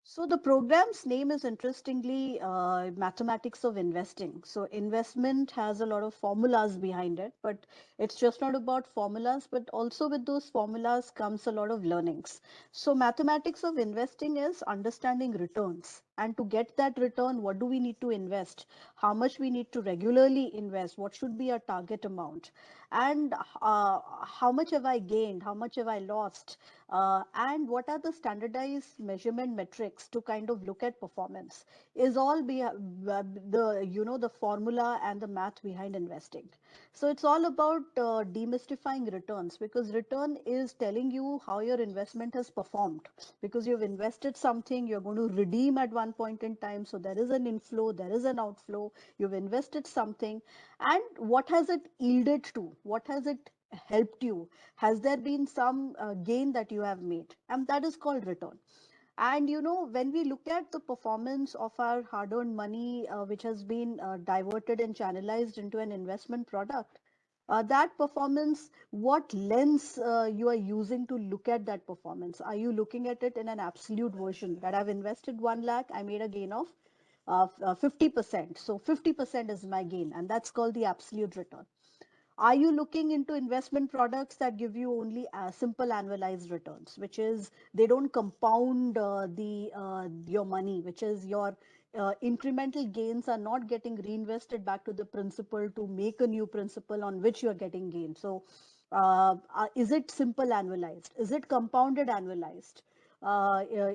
So the program's name is interestingly Mathematics of Investing. So investment has a lot of formulas behind it, but it's just not about formulas, but also with those formulas comes a lot of learnings. So mathematics of investing is understanding returns. And to get that return, what do we need to invest? How much we need to regularly invest? What should be our target amount? And how much have I gained? How much have I lost? And what are the standardized measurement metrics to kind of look at performance is all the formula and the math behind investing. So it's all about demystifying returns, because return is telling you how your investment has performed, because you've invested something, you're going to redeem at one point in time, so there is an inflow, there is an outflow. You've invested something, and what has it yielded to? What has it helped you? Has there been some gain that you have made? And that is called return. And when we look at the performance of our hard-earned money, which has been diverted and channelized into an investment product, that performance, what lens you are using to look at that performance? Are you looking at it in an absolute version that I've invested 1 lakh, I made a gain of 50%. So 50% is my gain, and that's called the absolute return. Are you looking into investment products that give you only simple annualized returns, which is they don't compound the your money, which is your incremental gains are not getting reinvested back to the principal to make a new principal on which you're getting gain. So is it simple annualized? Is it compounded annualized?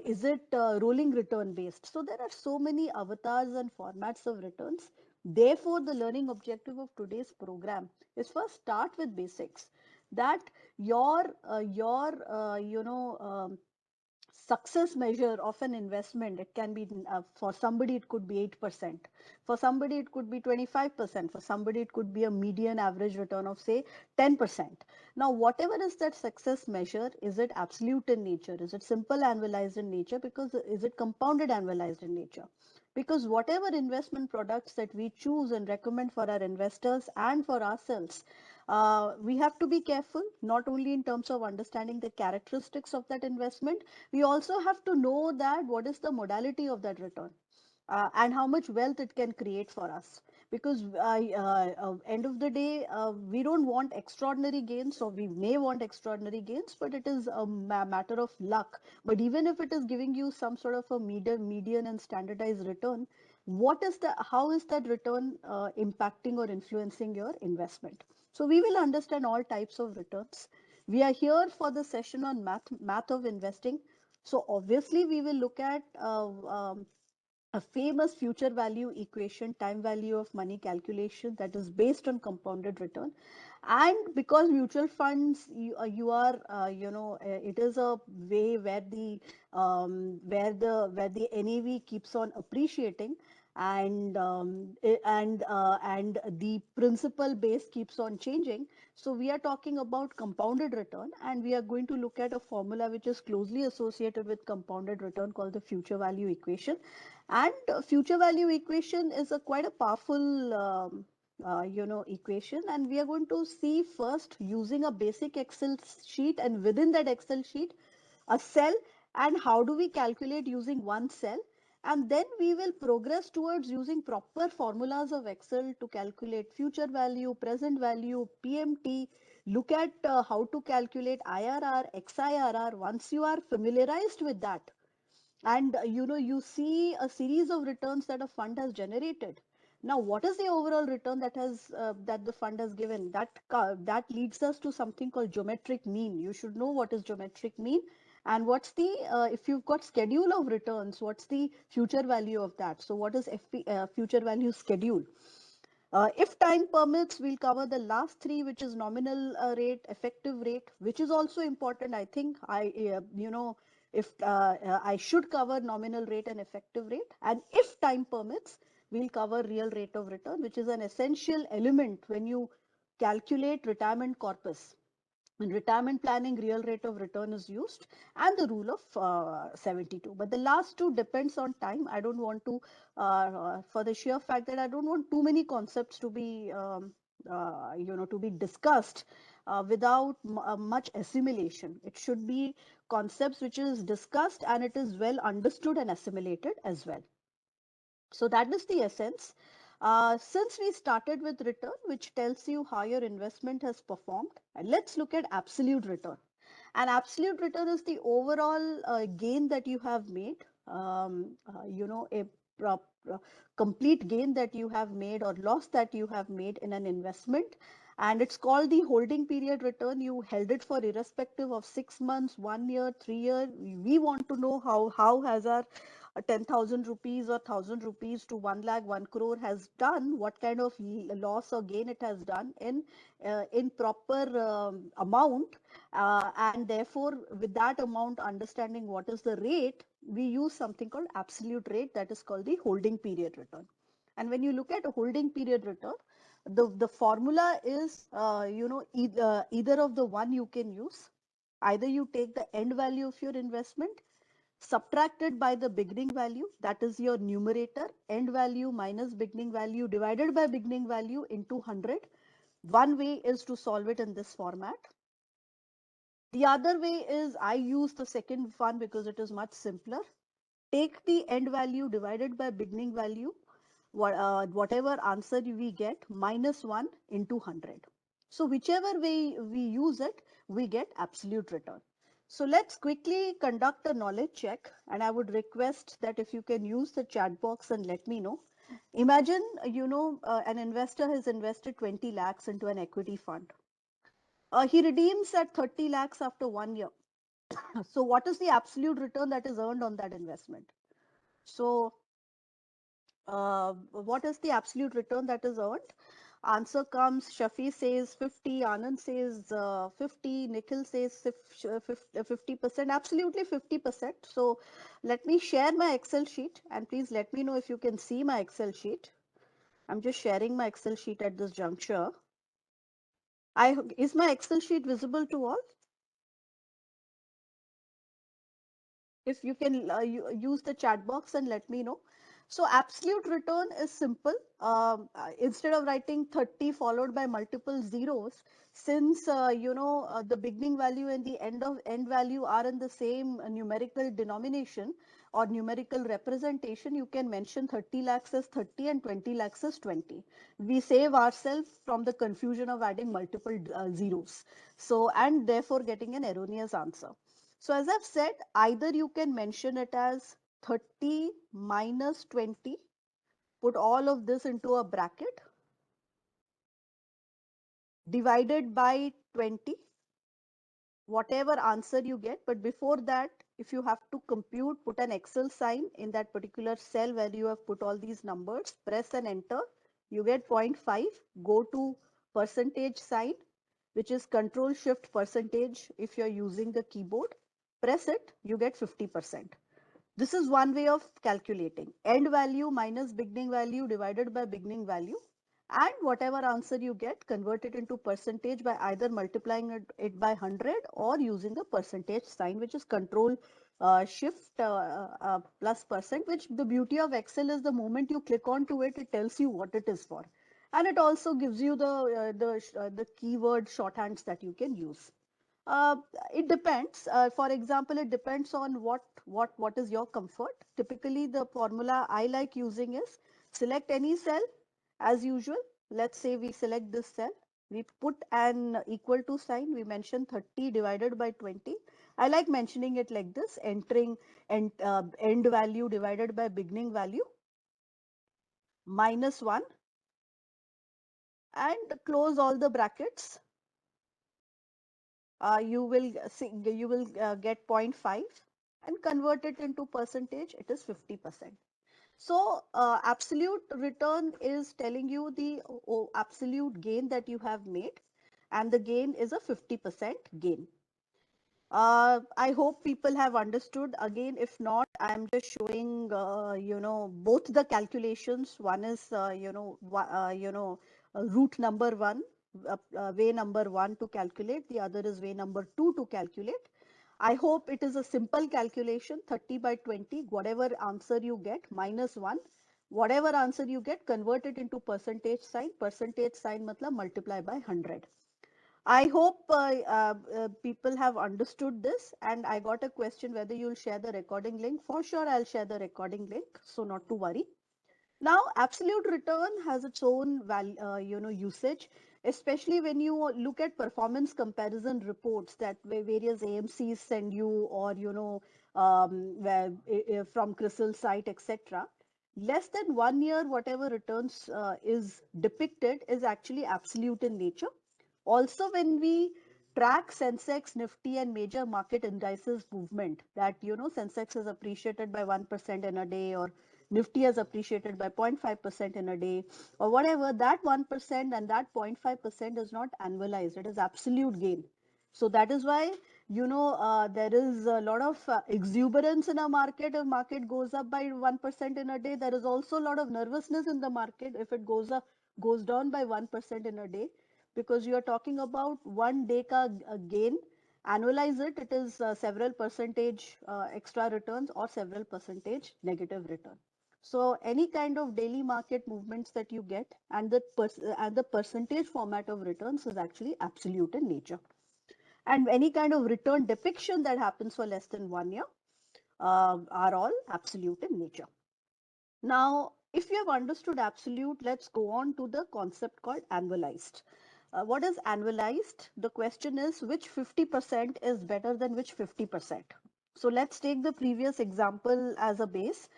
Is it rolling return based? So there are so many avatars and formats of returns. Therefore, the learning objective of today's program is first start with basics, that your success measure of an investment, it can be for somebody it could be 8%, for somebody it could be 25%, for somebody it could be a median average return of say 10%. Now whatever is that success measure, is it absolute in nature, is it simple annualized in nature, because is it compounded annualized in nature? Because whatever investment products that we choose and recommend for our investors and for ourselves, we have to be careful, not only in terms of understanding the characteristics of that investment, we also have to know that what is the modality of that return, and how much wealth it can create for us. Because end of the day, we don't want extraordinary gains, or we may want extraordinary gains, but it is a matter of luck. But even if it is giving you some sort of a median and standardized return, how is that return impacting or influencing your investment? So we will understand all types of returns. We are here for the session on math of investing. So obviously we will look at a famous future value equation, time value of money calculation, that is based on compounded return. And because mutual funds, you are it is a way where the NAV keeps on appreciating, and and the principal base keeps on changing. So we are talking about compounded return, and we are going to look at a formula which is closely associated with compounded return, called the future value equation. And future value equation is a quite a powerful equation, and we are going to see first using a basic Excel sheet, and within that Excel sheet a cell, and how do we calculate using one cell. And then we will progress towards using proper formulas of Excel to calculate future value, present value, PMT, look at how to calculate IRR, XIRR. Once you are familiarized with that, and you see a series of returns that a fund has generated. Now what is the overall return that the fund has given? That leads us to something called geometric mean. You should know what is geometric mean, and what's the if you've got schedule of returns, what's the future value of that? So what is future value schedule? If time permits, we'll cover the last three, which is nominal rate, effective rate, which is also important. I think if I should cover nominal rate and effective rate, and if time permits, we'll cover real rate of return, which is an essential element when you calculate retirement corpus. In retirement planning, real rate of return is used, and the rule of 72. But the last two depends on time. I don't want to, for the sheer fact that I don't want too many concepts to be, to be discussed. without much assimilation. It should be concepts which is discussed and it is well understood and assimilated as well. So that is the essence. Since we started with return, which tells you how your investment has performed, and let's look at absolute return. And absolute return is the overall gain that you have made, a prop, complete gain that you have made or loss that you have made in an investment. And it's called the holding period return. You held it for irrespective of 6 months, 1 year, 3 year. We want to know how has our 10,000 rupees or 1,000 rupees to 1 lakh, 1 crore has done, what kind of loss or gain it has done in proper amount. And therefore, with that amount, understanding what is the rate, we use something called absolute rate, that is called the holding period return. And when you look at a holding period return, the formula is, either of the one you can use. Either you take the end value of your investment subtracted by the beginning value, that is your numerator, end value minus beginning value divided by beginning value into 100. One way is to solve it in this format. The other way is I use the second one because it is much simpler. Take the end value divided by beginning value, whatever answer we get, minus 1 into 100. So whichever way we use it, we get absolute return. So let's quickly conduct a knowledge check, and I would request that if you can use the chat box and let me know. Imagine, an investor has invested 20 lakhs into an equity fund. He redeems at 30 lakhs after 1 year. So what is the absolute return that is earned on that investment? So what is the absolute return that is earned? Answer comes, Shafi says 50, Anand says 50, Nikhil says 50%, absolutely 50%. So let me share my Excel sheet and please let me know if you can see my Excel sheet. I'm just sharing my Excel sheet at this juncture. Is my Excel sheet visible to all? If you can use the chat box and let me know. So absolute return is simple. Instead of writing 30 followed by multiple zeros, since the beginning value and the end value are in the same numerical denomination or numerical representation, you can mention 30 lakhs as 30 and 20 lakhs as 20. We save ourselves from the confusion of adding multiple zeros. So, and therefore getting an erroneous answer. So as I've said, either you can mention it as 30 minus 20, put all of this into a bracket, divided by 20, whatever answer you get. But before that, if you have to compute, put an Excel sign in that particular cell where you have put all these numbers, press and enter, you get 0.5, go to percentage sign, which is control shift percentage if you're using the keyboard, press it, you get 50%. This is one way of calculating end value minus beginning value divided by beginning value, and whatever answer you get, convert it into percentage by either multiplying it by 100 or using the percentage sign, which is control shift plus percent, which the beauty of Excel is the moment you click onto it, it tells you what it is for. And it also gives you the keyword shorthands that you can use. Uh, it depends. For example, it depends on what is your comfort. Typically, the formula I like using is select any cell as usual. Let's say we select this cell. We put an equal to sign. We mention 30 divided by 20. I like mentioning it like this, entering end value divided by beginning value minus 1 and close all the brackets. You will see, you will get 0.5 and convert it into percentage, it is 50%. So absolute return is telling you the absolute gain that you have made, and the gain is a 50% gain. I hope people have understood. Again, if not, I'm just showing, both the calculations. One is, route number one, way number one to calculate. The other is way number two to calculate. I hope it is a simple calculation, 30 by 20, whatever answer you get, minus 1. Whatever answer you get, convert it into percentage sign. Percentage sign matlab multiply by 100. I hope people have understood this. And I got a question whether you'll share the recording link. For sure, I'll share the recording link. So not to worry. Now, absolute return has its own usage, especially when you look at performance comparison reports that various AMCs send you, or from CRISIL site, etc. Less than 1 year, whatever returns is depicted is actually absolute in nature. Also, when we track Sensex, Nifty, and major market indices movement, that Sensex is appreciated by 1% in a day, or Nifty has appreciated by 0.5% in a day, or whatever, that 1% and that 0.5% is not annualized. It is absolute gain. So that is why, there is a lot of exuberance in a market. If market goes up by 1% in a day, there is also a lot of nervousness in the market if it goes down by 1% in a day, because you are talking about 1 day ka gain. Annualize it, it is several percentage extra returns or several percentage negative return. So any kind of daily market movements that you get, and the percentage format of returns is actually absolute in nature. And any kind of return depiction that happens for less than 1 year are all absolute in nature. Now, if you have understood absolute, let's go on to the concept called annualized. What is annualized? The question is, which 50% is better than which 50%? So let's take the previous example as a base,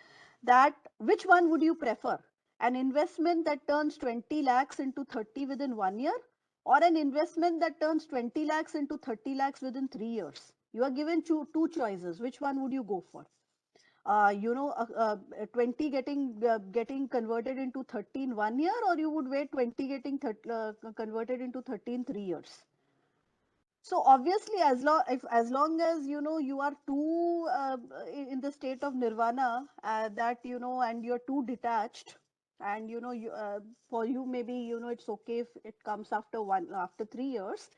that which one would you prefer? An investment that turns 20 lakhs into 30 within 1 year, or an investment that turns 20 lakhs into 30 lakhs within 3 years? You are given two choices. Which one would you go for? 20 getting converted into 30 in 1 year, or you would wait 20 getting converted into 30 in 3 years? So obviously, as long as you are too in the state of nirvana, that and you're too detached, and for you, maybe it's okay if it comes after 3 years,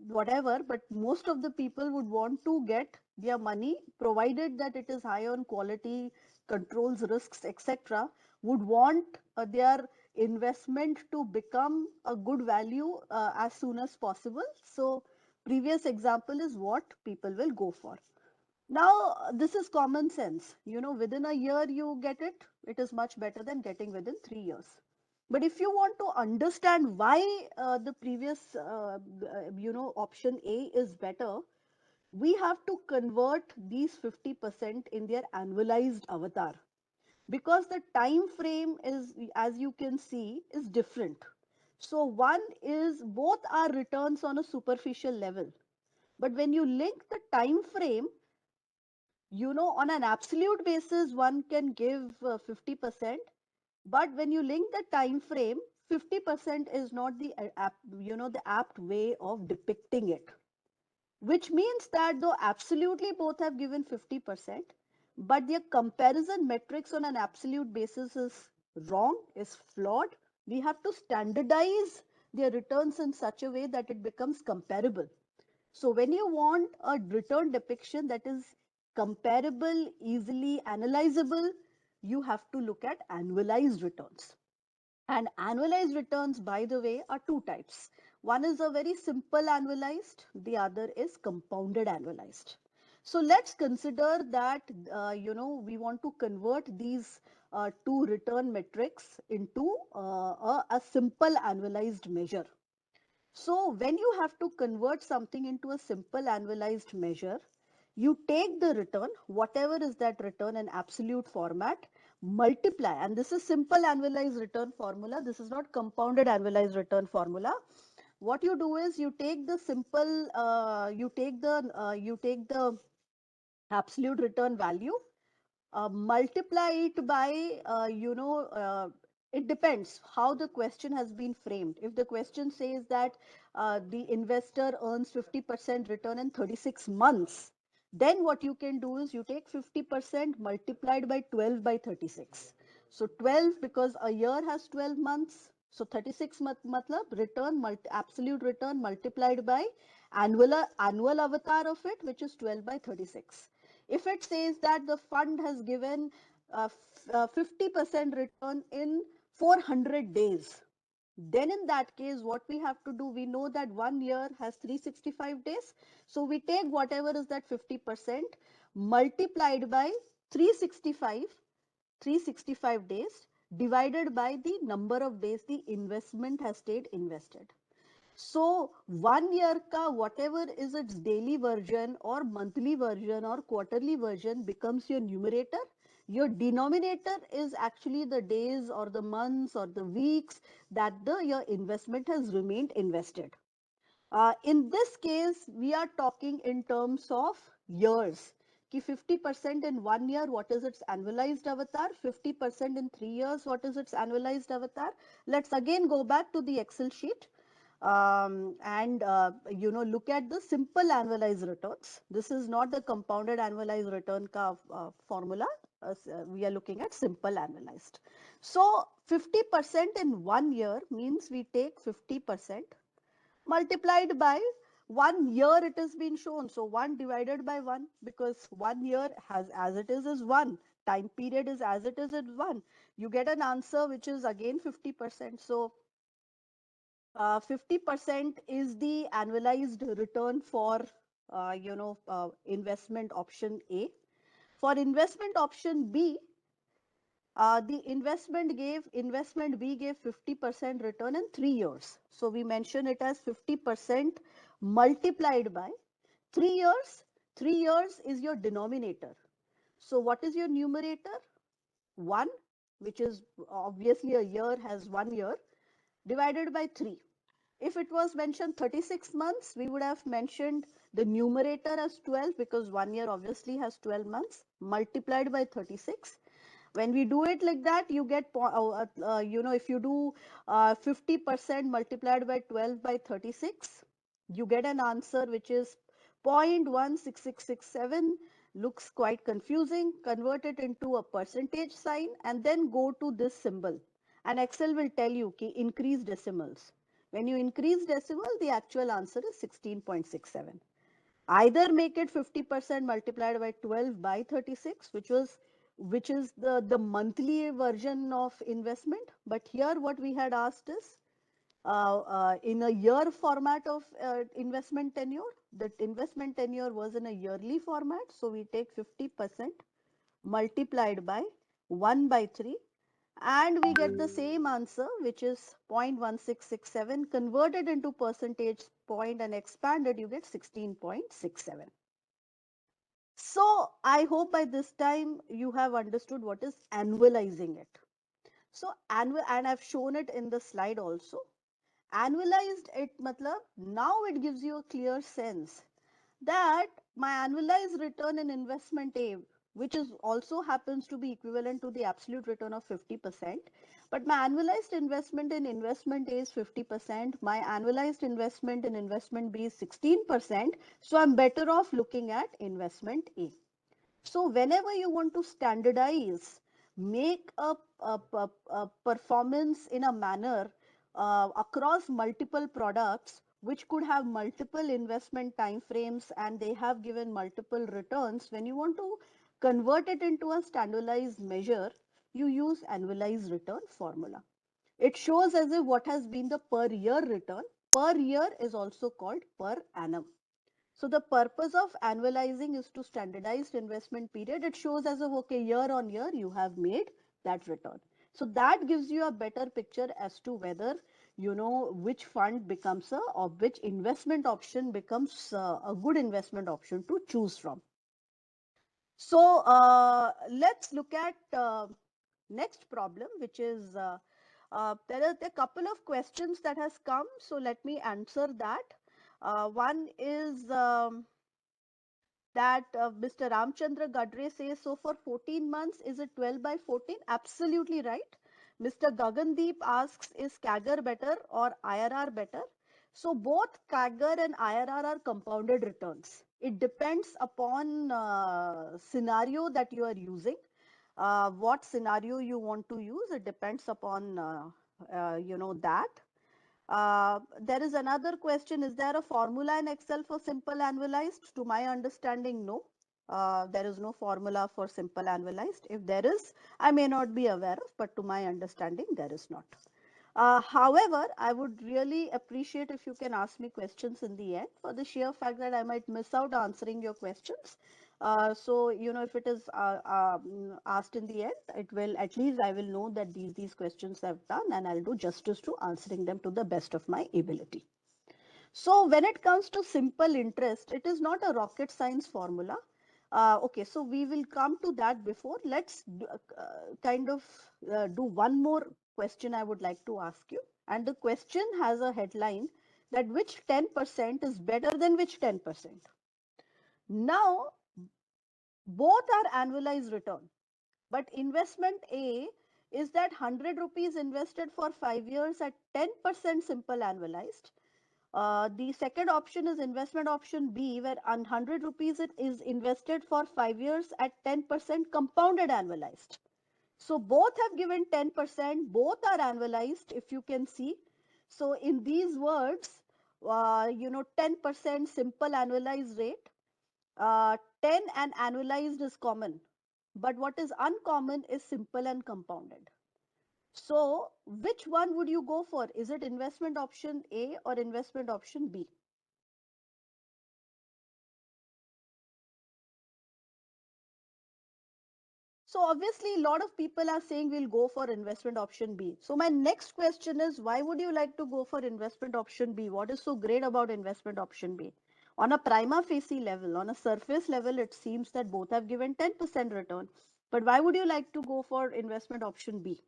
whatever. But most of the people would want to get their money, provided that it is high on quality, controls risks, etc. Would want their investment to become a good value as soon as possible. So previous example is what people will go for. Now, this is common sense. Within a year you get it, it is much better than getting within 3 years. But if you want to understand why the previous, option A is better, we have to convert these 50% in their annualized avatar, because the time frame is, as you can see, is different. So one is, both are returns on a superficial level, but when you link the time frame, on an absolute basis one can give 50%, but when you link the time frame, 50% is not the apt way of depicting it, which means that though absolutely both have given 50%, but their comparison metrics on an absolute basis is wrong, is flawed. We have to standardize their returns in such a way that it becomes comparable. So when you want a return depiction that is comparable, easily analyzable, you have to look at annualized returns. And annualized returns, by the way, are two types. One is a very simple annualized, the other is compounded annualized. So let's consider that, we want to convert these two return metrics into a simple annualized measure. So when you have to convert something into a simple annualized measure, you take the return, whatever is that return in absolute format, multiply, and this is simple annualized return formula. This is not compounded annualized return formula. What you do is you take the simple, you take the absolute return value, multiply it by, it depends how the question has been framed. If the question says that the investor earns 50% return in 36 months, then what you can do is you take 50% multiplied by 12 by 36. So 12, because a year has 12 months. So 36 matlab return, absolute return multiplied by annual avatar of it, which is 12 by 36. If it says that the fund has given 50% return in 400 days, Then in that case, what we have to do, we know that 1 year has 365 days. So we take whatever is that 50% multiplied by 365, 365 days divided by the number of days the investment has stayed invested. So 1 year ka whatever is its daily version or monthly version or quarterly version becomes your numerator. Your denominator is actually the days or the months or the weeks that your investment has remained invested. In this case, we are talking in terms of years. Ki 50% in 1 year, what is its annualized avatar? 50% in 3 years, what is its annualized avatar? Let's again go back to the Excel sheet and look at the simple annualized returns. This is not the compounded annualized return ka formula. We are looking at simple annualized. So 50% in 1 year means we take 50% multiplied by 1 year it has been shown. So 1 divided by 1, because 1 year has as it is 1. Time period is as it is 1. You get an answer which is again 50%. So 50% is the annualized return for investment option A. For investment option B, the investment B gave 50% return in 3 years. So we mention it as 50% multiplied by 3 years. 3 years is your denominator. So what is your numerator? 1, which is obviously a year has 1 year, divided by 3. If it was mentioned 36 months, we would have mentioned the numerator as 12, because 1 year obviously has 12 months, multiplied by 36. When we do it like that, you get, if you do 50% multiplied by 12 by 36, you get an answer which is 0.16667. Looks quite confusing. Convert it into a percentage sign and then go to this symbol. And Excel will tell you ki increase decimals. When you increase decimal, the actual answer is 16.67. Either make it 50% multiplied by 12 by 36, which is the monthly version of investment. But here what we had asked is in a year format of investment tenure. That investment tenure was in a yearly format. So we take 50% multiplied by 1 by 3, and we get the same answer, which is 0.1667. Converted into percentage point and expanded, you get 16.67. So I hope by this time you have understood what is annualizing it. So annual, and I've shown it in the slide also. Annualized it matlab, now it gives you a clear sense that my annualized return in investment A, which is also happens to be equivalent to the absolute return of 50%, but my annualized investment in investment A is 50%, my annualized investment in investment B is 16%, so I'm better off looking at investment A. So whenever you want to standardize, make a performance in a manner across multiple products, which could have multiple investment timeframes and they have given multiple returns, when you want to convert it into a standardized measure, you use annualized return formula. It shows as if what has been the per year return. Per year is also called per annum. So the purpose of annualizing is to standardize investment period. It shows as a okay, year on year you have made that return. So that gives you a better picture as to whether which fund becomes or which investment option becomes a good investment option to choose from. So let's look at next problem, which is there are a couple of questions that has come. So let me answer that. One is that Mr. Ramchandra Gadre says, so for 14 months, is it 12 by 14? Absolutely right. Mr. Gagandeep asks, is CAGR better or IRR better? So both CAGR and IRR are compounded returns. It depends upon scenario that you are using. What scenario you want to use, it depends upon that. There is another question. Is there a formula in Excel for simple annualized? To my understanding, no. There is no formula for simple annualized. If there is, I may not be aware of, but to my understanding, there is not. However, I would really appreciate if you can ask me questions in the end, for the sheer fact that I might miss out answering your questions. So, if it is asked in the end, it will, at least I will know that these questions I've done, and I'll do justice to answering them to the best of my ability. So when it comes to simple interest, it is not a rocket science formula. Okay, so we will come to that before. Let's kind of do one more question I would like to ask you. And the question has a headline that which 10% is better than which 10%. Now, both are annualized return. But investment A is that 100 rupees invested for 5 years at 10% simple annualized. The second option is investment option B, where 100 rupees it is invested for 5 years at 10% compounded annualized. So both have given 10%, both are annualized, if you can see. So in these words, 10% simple annualized rate, 10 and annualized is common. But what is uncommon is simple and compounded. So which one would you go for? Is it investment option A or investment option B? So obviously, a lot of people are saying we'll go for investment option B. So my next question is, why would you like to go for investment option B? What is so great about investment option B? On a prima facie level, on a surface level, it seems that both have given 10% return. But why would you like to go for investment option B?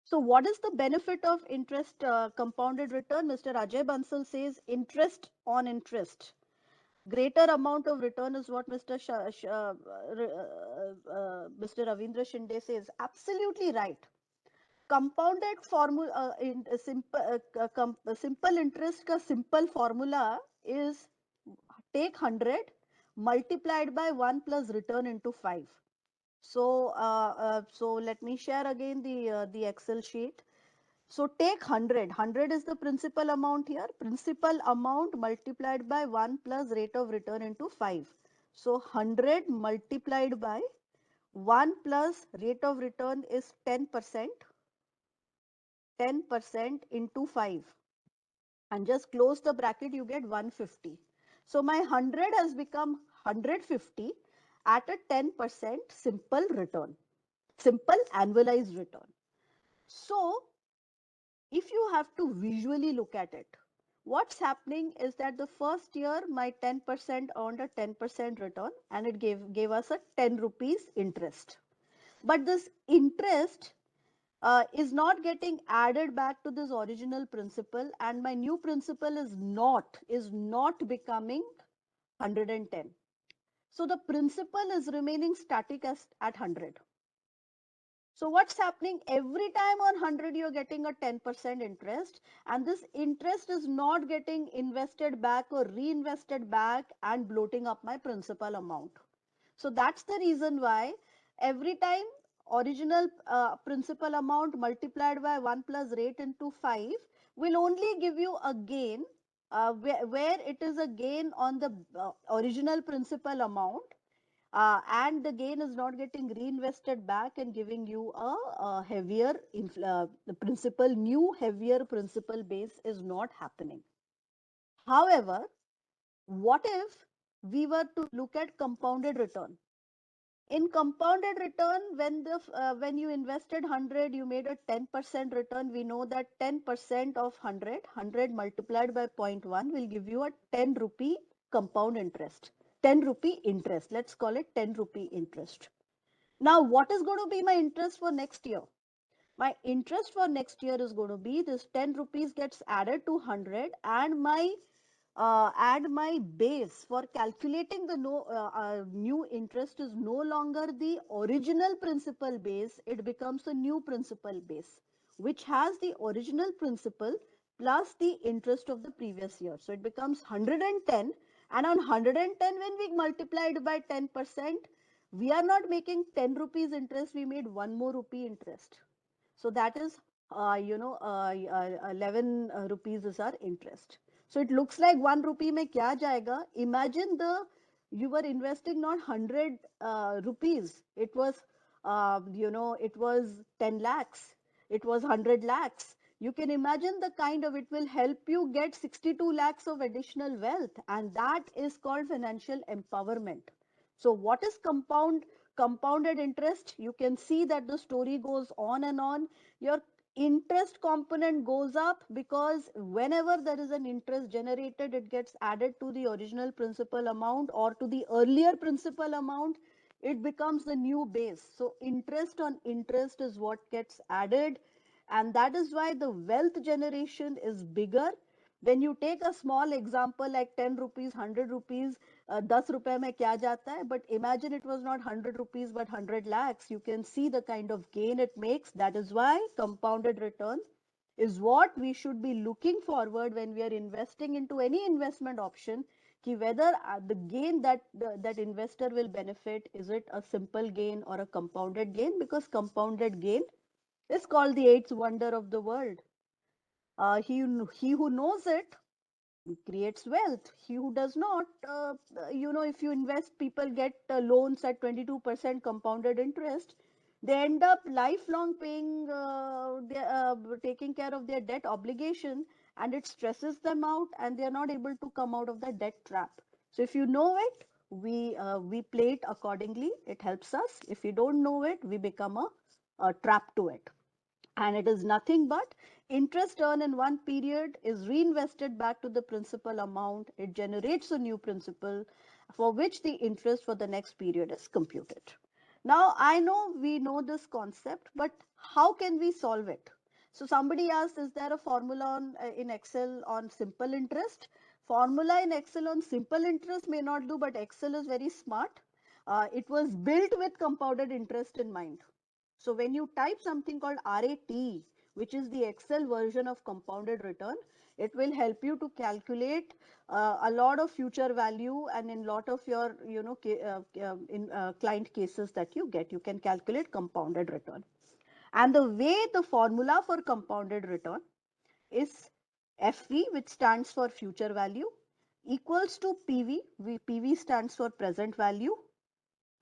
So what is the benefit of interest compounded return? Mr. Ajay Bansal says interest on interest. Greater amount of return is what Mr. Ravindra Shinde says. Absolutely right. Compounded formula in simple interest ka simple formula is take 100 multiplied by 1 plus return into 5. So let me share again the Excel sheet. So take 100. 100 is the principal amount here. Principal amount multiplied by 1 plus rate of return into 5. So 100 multiplied by 1 plus rate of return is 10%. 10% into 5. And just close the bracket, you get 150. So my 100 has become 150 at a 10% simple return. Simple annualized return. So if you have to visually look at it, what's happening is that the first year my 10% earned a 10% return and it gave us a 10 rupees interest. But this interest is not getting added back to this original principal, and my new principal is not becoming 110. So the principal is remaining static as at 100. So what's happening? Every time on 100, you're getting a 10% interest, and this interest is not getting invested back or reinvested back and bloating up my principal amount. So that's the reason why every time original principal amount multiplied by 1 plus rate into 5 will only give you a gain where it is a gain on the original principal amount, and the gain is not getting reinvested back and giving you a heavier the principal, new heavier principal base is not happening. However, what if we were to look at compounded return? In compounded return, when you invested 100, you made a 10% return. We know that 10% of 100 multiplied by 0.1 will give you a 10 rupee compound interest. 10 rupee interest. Let's call it 10 rupee interest. Now, what is going to be my interest for next year? My interest for next year is going to be this 10 rupees gets added to 100, and my base for calculating the new interest is no longer the original principal base. It becomes a new principal base which has the original principal plus the interest of the previous year. So it becomes 110, and on 110, when we multiplied by 10%, we are not making 10 rupees interest, we made 1 more rupee interest. So that is 11 rupees is our interest. So it looks like 1 rupee mein kya jayega? Imagine you were investing not 100 rupees, it was it was 10 lakhs, it was 100 lakhs. You can imagine the kind of, it will help you get 62 lakhs of additional wealth, and that is called financial empowerment. So what is compounded interest? You can see that the story goes on and on. Your interest component goes up because whenever there is an interest generated, it gets added to the original principal amount or to the earlier principal amount. It becomes the new base. So interest on interest is what gets added, and that is why the wealth generation is bigger. When you take a small example like 10 rupees, 100 rupees, 10 रुपए में क्या जाता है, but imagine it was not 100 rupees but 100 lakhs. You can see the kind of gain it makes. That is why compounded return is what we should be looking forward when we are investing into any investment option, ki whether the gain that investor will benefit, is it a simple gain or a compounded gain? Because compounded gain is called the eighth wonder of the world. He who knows it creates wealth. He who does not, if you invest, people get loans at 22% compounded interest. They end up lifelong paying, taking care of their debt obligation, and it stresses them out, and they are not able to come out of the debt trap. So if you know it, we play it accordingly. It helps us. If you don't know it, we become a trap to it, and it is nothing but interest earned in one period is reinvested back to the principal amount. It generates a new principal for which the interest for the next period is computed. Now, I know we know this concept, but how can we solve it? So somebody asked, is there a formula in Excel on simple interest? Formula in Excel on simple interest may not do, but Excel is very smart. It was built with compounded interest in mind. So when you type something called RAT, which is the Excel version of compounded return, it will help you to calculate a lot of future value, and in lot of your, client cases that you get, you can calculate compounded return. And the way the formula for compounded return is FV, which stands for future value, equals to PV. PV stands for present value.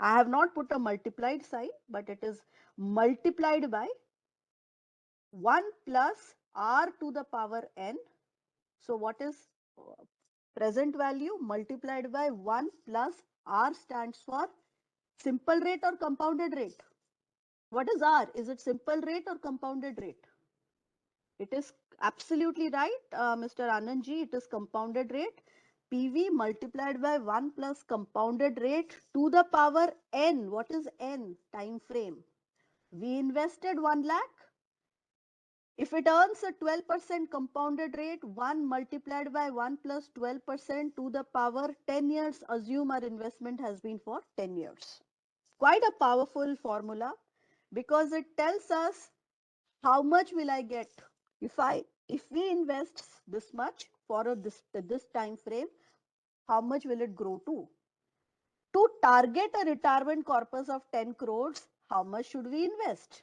I have not put a multiplied sign, but it is multiplied by 1 plus r to the power n. So what is present value multiplied by 1 plus r stands for simple rate or compounded rate? What is r? Is it simple rate or compounded rate? It is absolutely right, Mr. Anandji. It is compounded rate. PV multiplied by 1 plus compounded rate to the power n. What is n? Time frame. We invested 1 lakh. If it earns a 12% compounded rate, 1 multiplied by 1 plus 12% to the power 10 years, assume our investment has been for 10 years. Quite a powerful formula, because it tells us how much will I get if we invest this much for this time frame, how much will it grow to? To target a retirement corpus of 10 crores, how much should we invest?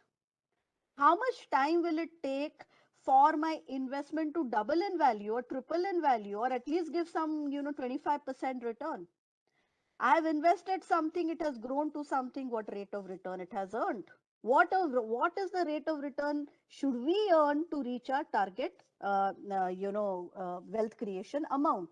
How much time will it take for my investment to double in value or triple in value, or at least give some 25% return? I have invested something, it has grown to something. What rate of return it has earned? What is the rate of return should we earn to reach our target wealth creation amount?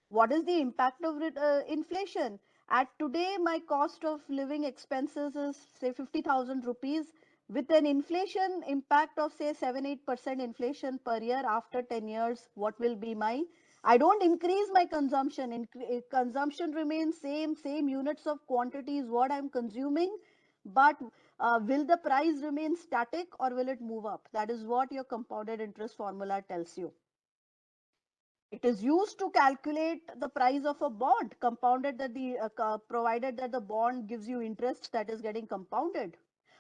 What is the impact of inflation? At today, my cost of living expenses is say 50,000 rupees. With an inflation impact of say 7-8% inflation per year after 10 years, what will be my? I don't increase my consumption. Consumption remains same units of quantity is what I'm consuming, but will the price remain static or will it move up? That is what your compounded interest formula tells you. It is used to calculate the price of a bond, compounded that provided that the bond gives you interest that is getting compounded.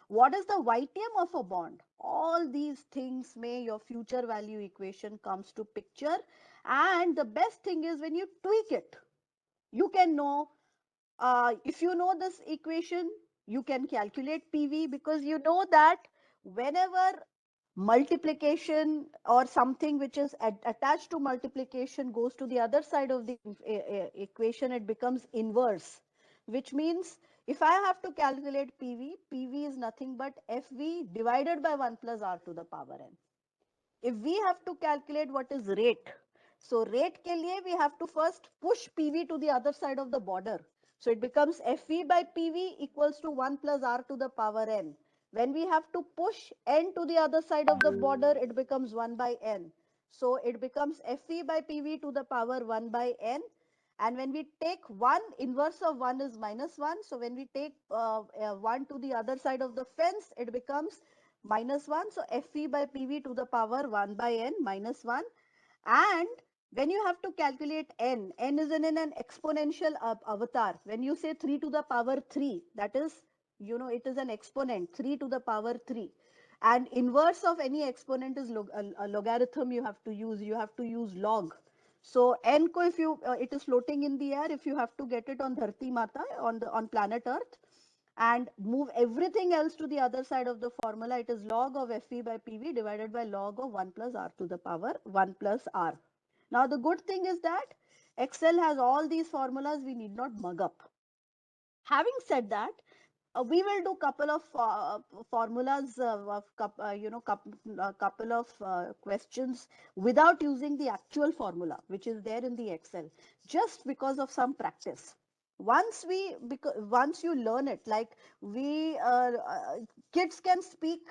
What is the YTM of a bond? All these things may your future value equation comes to picture. And the best thing is when you tweak it, you can know, if you know this equation, you can calculate PV, because you know that whenever multiplication or something which is attached to multiplication goes to the other side of the equation, it becomes inverse, which means If I have to calculate PV, PV is nothing but FV divided by 1 plus R to the power n. If we have to calculate what is rate, so rate ke liye we have to first push PV to the other side of the border. So it becomes FV by PV equals to 1 plus R to the power n. When we have to push n to the other side of the border, it becomes 1 by n. So it becomes FV by PV to the power 1 by n. And when we take 1, inverse of 1 is minus 1. So when we take 1 to the other side of the fence, it becomes minus 1. So Fv by Pv to the power 1 by n minus 1. And when you have to calculate n is in an exponential avatar. When you say 3 to the power 3, that is, it is an exponent, 3 to the power 3. And inverse of any exponent is a logarithm you have to use. You have to use log. So n ko, if you it is floating in the air, if you have to get it on Dharti Mata, on planet Earth, and move everything else to the other side of the formula, it is log of Fv by Pv divided by log of 1 plus R to the power 1 plus R. Now the good thing is that Excel has all these formulas, we need not mug up. Having said that, we will do couple of formulas, couple of questions without using the actual formula, which is there in the Excel, just because of some practice. Once you learn it, like kids can speak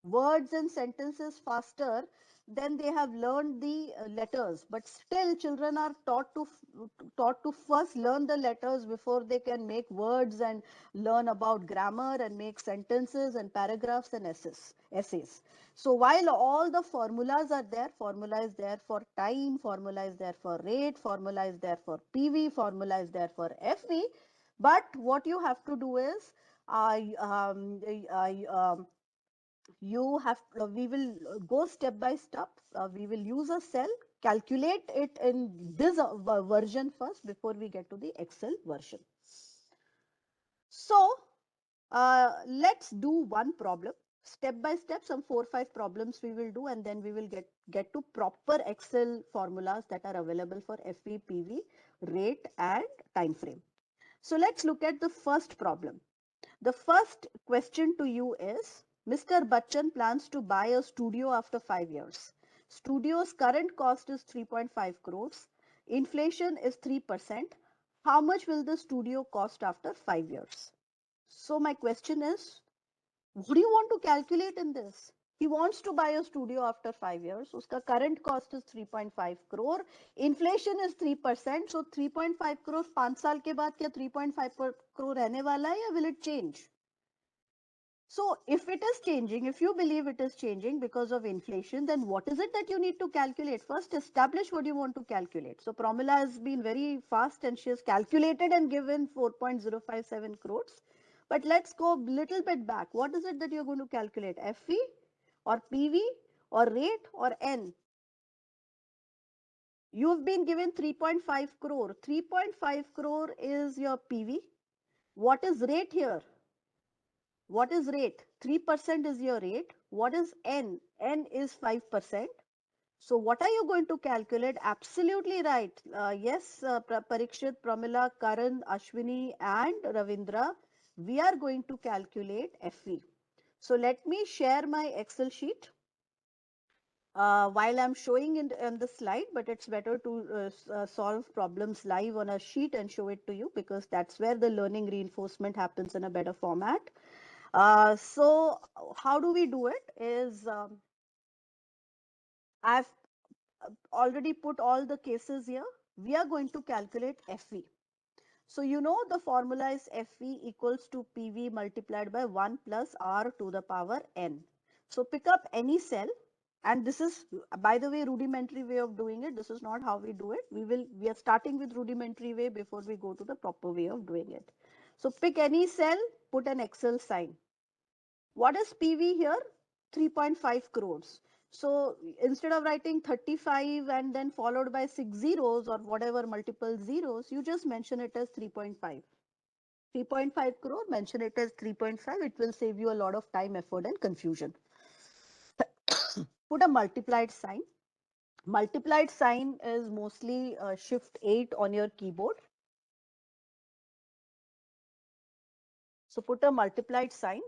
words and sentences faster than they have learned the letters, but still children are taught to first learn the letters before they can make words and learn about grammar and make sentences and paragraphs and essays. So while all the formulas are there, formula is there for time, formula is there for rate, formula is there for PV, formula is there for FV, but what you have to do is uh, um, uh, you have we will go step by step. We will use a cell, calculate it in this version first before we get to the Excel version. So let's do one problem step by step. Some 4 or 5 problems we will do, and then we will get to proper Excel formulas that are available for FV, PV, rate and time frame. So let's look at the first problem. The first question to you is, Mr. Bachchan plans to buy a studio after 5 years. Studio's current cost is 3.5 crores. Inflation is 3%. How much will the studio cost after 5 years? So my question is, what do you want to calculate in this? He wants to buy a studio after 5 years. Uska current cost is 3.5 crore. Inflation is 3%. So 3.5 crore 5 साल के बाद क्या 3.5 crore रहने वाला है या will it change? So if it is changing, if you believe it is changing because of inflation, then what is it that you need to calculate? First, establish what you want to calculate. So Pramila has been very fast and she has calculated and given 4.057 crores. But let's go a little bit back. What is it that you're going to calculate? FV or PV or rate or N? You've been given 3.5 crore. 3.5 crore is your PV. What is rate here? What is rate? 3% is your rate. What is N? N is 5%. So what are you going to calculate? Absolutely right. Yes, Parikshit, Pramila, Karan, Ashwini and Ravindra, we are going to calculate FV. So let me share my Excel sheet while I'm showing it on the slide, but it's better to solve problems live on a sheet and show it to you, because that's where the learning reinforcement happens in a better format. So how do we do it is, I've already put all the cases here. We are going to calculate FV. So you know the formula is FV equals to PV multiplied by 1 plus R to the power N. So pick up any cell, and this is, by the way, rudimentary way of doing it. This is not how we do it. We are starting with rudimentary way before we go to the proper way of doing it. So pick any cell, put an Excel sign. What is PV here? 3.5 crores. So instead of writing 35 and then followed by 6 zeros or whatever multiple zeros, you just mention it as 3.5. 3.5 crore, mention it as 3.5. It will save you a lot of time, effort and confusion. Put a multiplied sign. Multiplied sign is mostly shift 8 on your keyboard. So put a multiplied sign,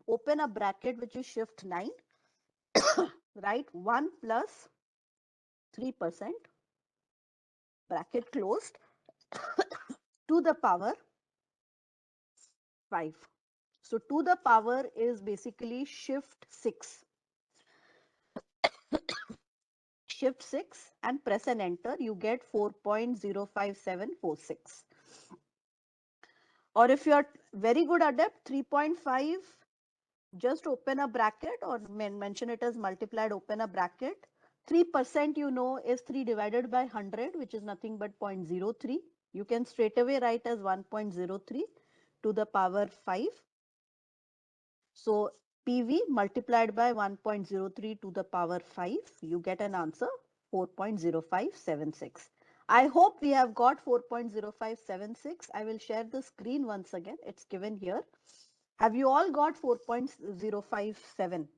open a bracket which is shift 9, write 1 plus 3%, bracket closed, to the power 5. So to the power is basically shift 6. Shift 6 and press and enter, you get 4.05746. Or if you are very good adept, 3.5, just open a bracket or mention it as multiplied, open a bracket. 3% you know is 3 divided by 100, which is nothing but 0.03. You can straight away write as 1.03 to the power 5. So PV multiplied by 1.03 to the power 5, you get an answer 4.0576. I hope we have got 4.0576. I will share the screen once again. It's given here. Have you all got 4.057?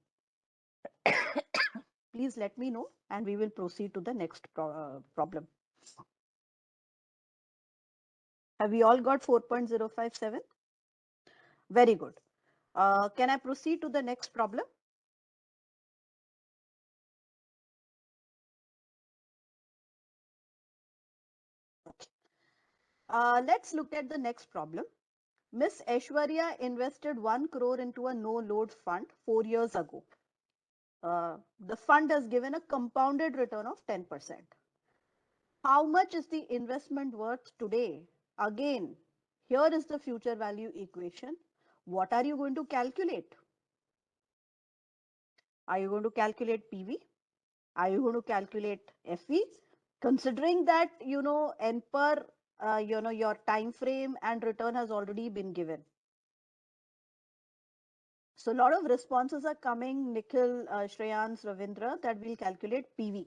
Please let me know and we will proceed to the next problem. Have we all got 4.057? Very good. Can I proceed to the next problem? Let's look at the next problem. Miss Aishwarya invested 1 crore into a no-load fund 4 years ago. The fund has given a compounded return of 10%. How much is the investment worth today? Again, here is the future value equation. What are you going to calculate? Are you going to calculate PV? Are you going to calculate FV? Considering that, N per, your time frame and return has already been given. So a lot of responses are coming, Nikhil, Shreyans, Ravindra, that we'll calculate PV.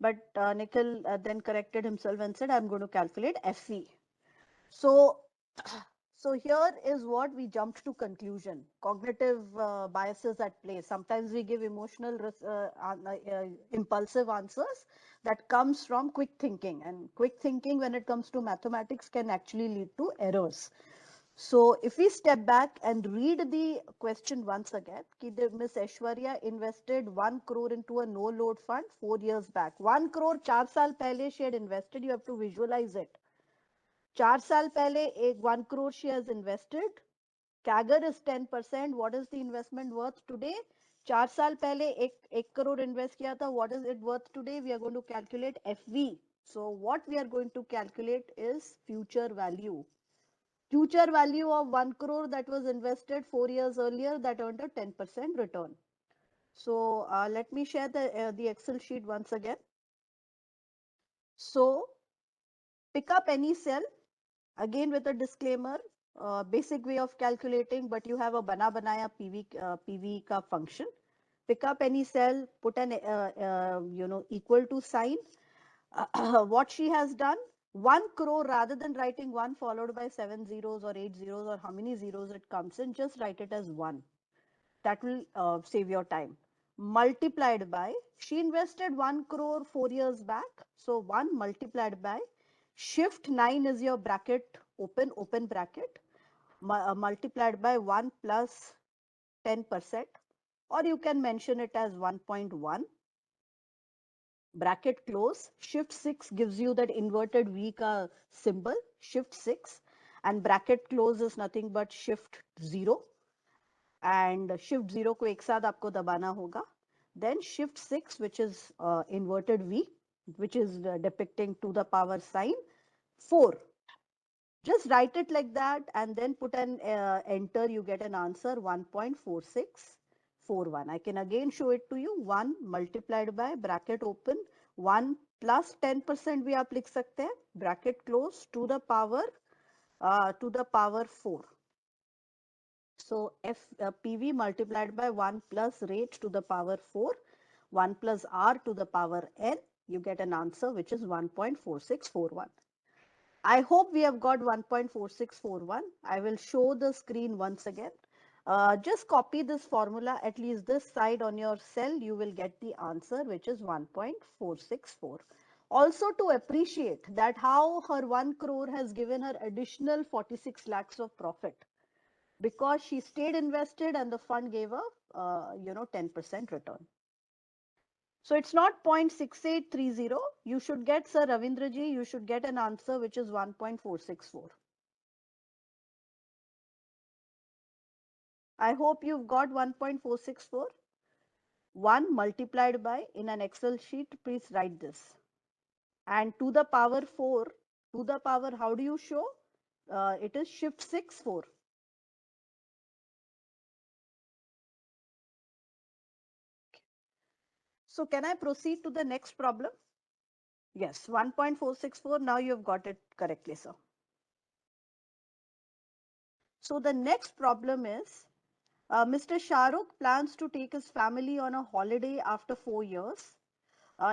But Nikhil then corrected himself and said, I'm going to calculate FV. So here is what we jumped to conclusion. Cognitive biases at play. Sometimes we give emotional, impulsive answers that comes from quick thinking. And quick thinking when it comes to mathematics can actually lead to errors. So if we step back and read the question once again, Miss Aishwarya invested 1 crore into a no load fund 4 years back. 1 crore 4 साल पहले she had invested. You have to visualize it. 4 साल पहले 1 crore she has invested. CAGR is 10%. What is the investment worth today? 4 साल पहले 1 crore invest किया था. What is it worth today? We are going to calculate FV. So what we are going to calculate is future value. Future value of 1 crore that was invested 4 years earlier that earned a 10% return. So let me share the Excel sheet once again. So pick up any cell, again with a disclaimer, basic way of calculating, but you have a bana banaya PV ka function. Pick up any cell, put an equal to sign. What she has done, 1 crore, rather than writing 1 followed by 7 zeros or 8 zeros or how many zeros it comes in, just write it as 1. That will save your time. Multiplied by, she invested 1 crore 4 years back. So 1 multiplied by, shift 9 is your bracket, open bracket, multiplied by 1 plus 10%, or you can mention it as 1.1. Bracket close, shift 6 gives you that inverted V ka symbol, shift 6, and bracket close is nothing but shift 0, and shift 0 को एक साथ आपको दबाना होगा. Then shift 6, which is inverted V, which is depicting to the power sign 4. Just write it like that and then put an enter, you get an answer 1.4641. I can again show it to you. 1 multiplied by bracket open 1 plus 10% भी आप लिख सकते हैं, bracket close, to the power 4. So PV multiplied by 1 plus rate to the power 4, 1 plus R to the power N, you get an answer which is 1.4641. I hope we have got 1.4641. I will show the screen once again. Just copy this formula, at least this side on your cell, you will get the answer, which is 1.464. Also to appreciate that how her 1 crore has given her additional 46 lakhs of profit because she stayed invested and the fund gave a 10% return. So it's not 0.6830. You should get, Sir Ravindraji, you should get an answer which is 1.464. I hope you've got 1.464. 1 multiplied by, in an Excel sheet, please write this. And to the power 4, to the power, how do you show? It is shift 6, 4. So can I proceed to the next problem? Yes, 1.464. Now you've got it correctly, sir. So the next problem is, Mr. Shahrukh plans to take his family on a holiday after 4 years.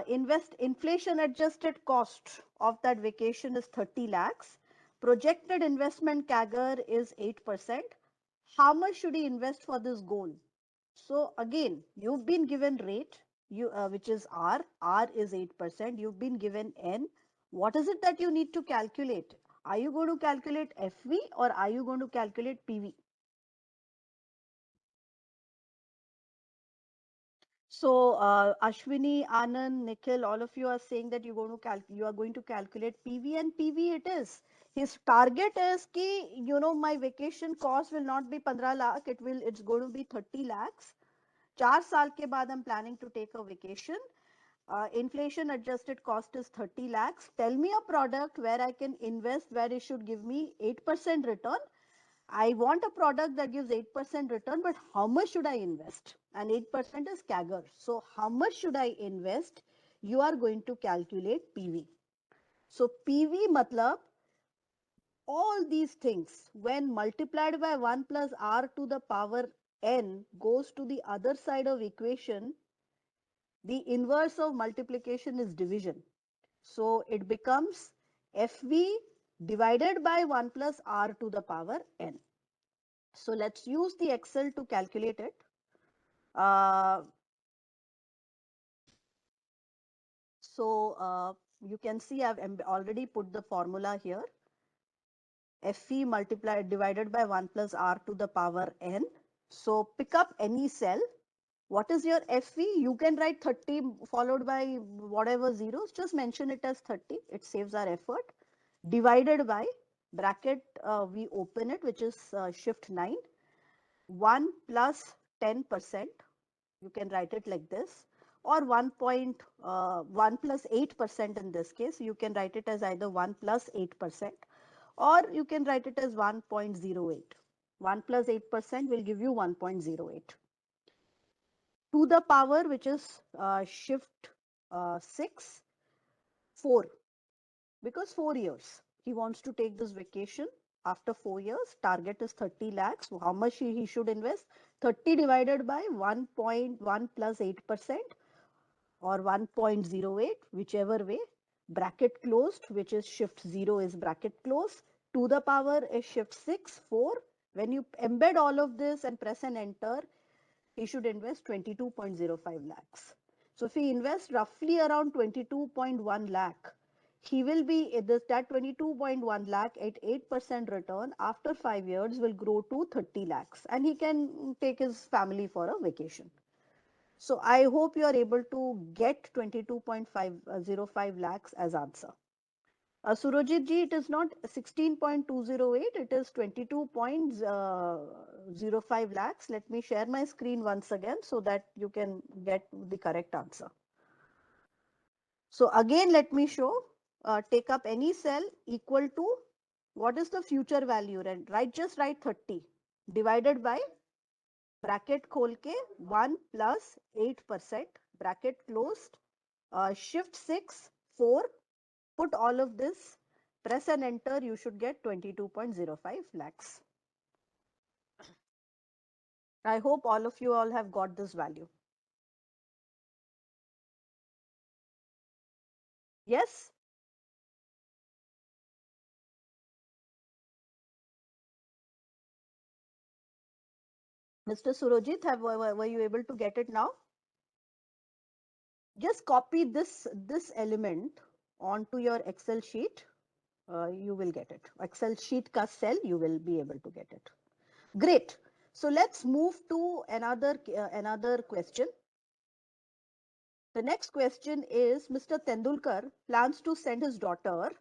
Invest inflation adjusted cost of that vacation is 30 lakhs. Projected investment CAGR is 8%. How much should he invest for this goal? So again, you've been given rate, which is R. R is 8%. You've been given N. What is it that you need to calculate? Are you going to calculate FV or are you going to calculate PV? So Ashwini, Anand, Nikhil, all of you are saying that you are going to calculate PV, and PV it is. His target is ki, my vacation cost will not be 15 lakh, it's going to be 30 lakhs. 4 saal ke baad I'm planning to take a vacation. Inflation adjusted cost is 30 lakhs. Tell me a product where I can invest where it should give me 8% return. I want a product that gives 8% return, but how much should I invest? And 8% is CAGR. So how much should I invest? You are going to calculate PV. So PV matlab all these things when multiplied by 1 plus R to the power N goes to the other side of equation, the inverse of multiplication is division. So it becomes FV divided by 1 plus R to the power N. So let's use the Excel to calculate it. You can see I've already put the formula here. FV multiplied divided by 1 plus R to the power N. So pick up any cell. What is your FV? You can write 30 followed by whatever zeros. Just mention it as 30. It saves our effort. Divided by bracket, we open it, which is shift 9. 1 plus 10%. You can write it like this, or 1.1 plus 8% in this case. You can write it as either 1 plus 8%, or you can write it as 1.08. 1 plus 8% will give you 1.08. To the power, which is shift 6, 4, because 4 years. He wants to take this vacation after 4 years. Target is 30 lakhs. How much he should invest? 30 divided by 1.1 plus 8%. Or 1.08, whichever way. Bracket closed, which is shift 0 is bracket closed. To the power is shift 6, 4. When you embed all of this and press and enter, he should invest 22.05 lakhs. So if he invests roughly around 22.1 lakh, he will be, that 22.1 lakh at 8% return after 5 years will grow to 30 lakhs, and he can take his family for a vacation. So I hope you are able to get 22.505 lakhs as answer. Surojit ji, it is not 16.208, it is 22.05 lakhs. Let me share my screen once again so that you can get the correct answer. So again, let me show, take up any cell equal to, what is the future value? Right, just write 30 divided by bracket खोल के 1 plus 8%, bracket closed, shift 6, 4, put all of this, press and enter, you should get 22.05 lakhs. I hope all of you all have got this value. Yes? Mr. Surojit, were you able to get it now? Just copy this element onto your Excel sheet, you will get it. Excel sheet ka cell, you will be able to get it. Great. So let's move to another question. The next question is, Mr. Tendulkar plans to send his daughter.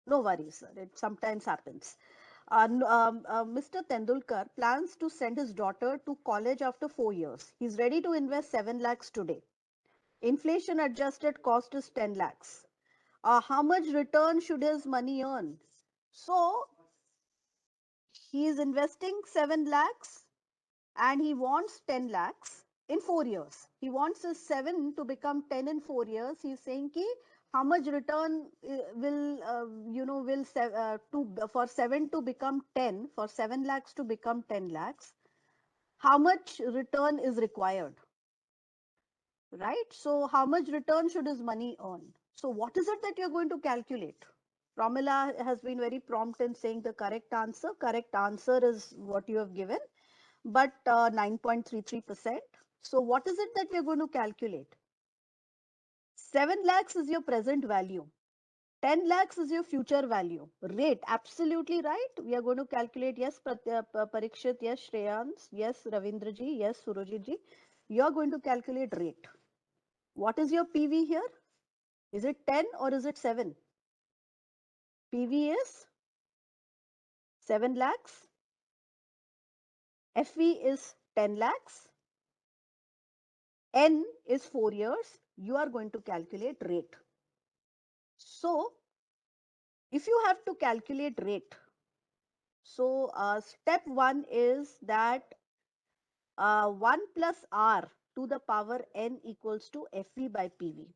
No worries, sir. It sometimes happens. Mr. Tendulkar plans to send his daughter to college after 4 years. He's ready to invest 7 lakhs today. Inflation adjusted cost is 10 lakhs. How much return should his money earn? So he is investing 7 lakhs and he wants 10 lakhs in 4 years. He wants his 7 to become 10 in 4 years. He's saying ki how much return will for 7 to become 10, for 7 lakhs to become 10 lakhs, how much return is required, right? So how much return should his money earn? So what is it that you're going to calculate? Pramila has been very prompt in saying the correct answer. Correct answer is what you have given, but 9.33%. So what is it that we're going to calculate? 7 lakhs is your present value. 10 lakhs is your future value. Rate, absolutely right. We are going to calculate, yes, Parikshit, yes, Shreyans, yes, Ravindraji, yes, Surajit. You are going to calculate rate. What is your PV here? Is it 10 or is it 7? PV is 7 lakhs. FV is 10 lakhs. N is 4 years. You are going to calculate rate. So if you have to calculate rate, so step 1 is that 1 plus R to the power N equals to FV by PV.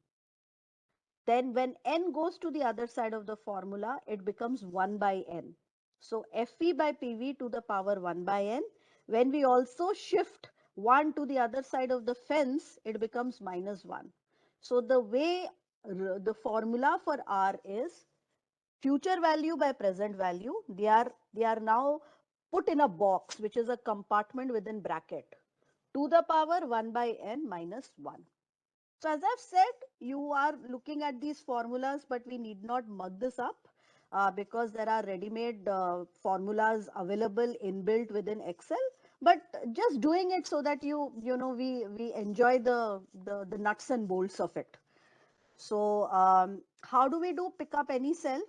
Then when N goes to the other side of the formula, it becomes 1 by N. So FV by PV to the power 1 by N. When we also shift 1 to the other side of the fence, it becomes minus 1. So the way the formula for R is future value by present value. They are now put in a box, which is a compartment within bracket, to the power 1 by N minus 1. So as I've said, you are looking at these formulas, but we need not mug this up because there are ready-made formulas available inbuilt within Excel. But just doing it so that we enjoy the nuts and bolts of it. So how do we do pick up any cell?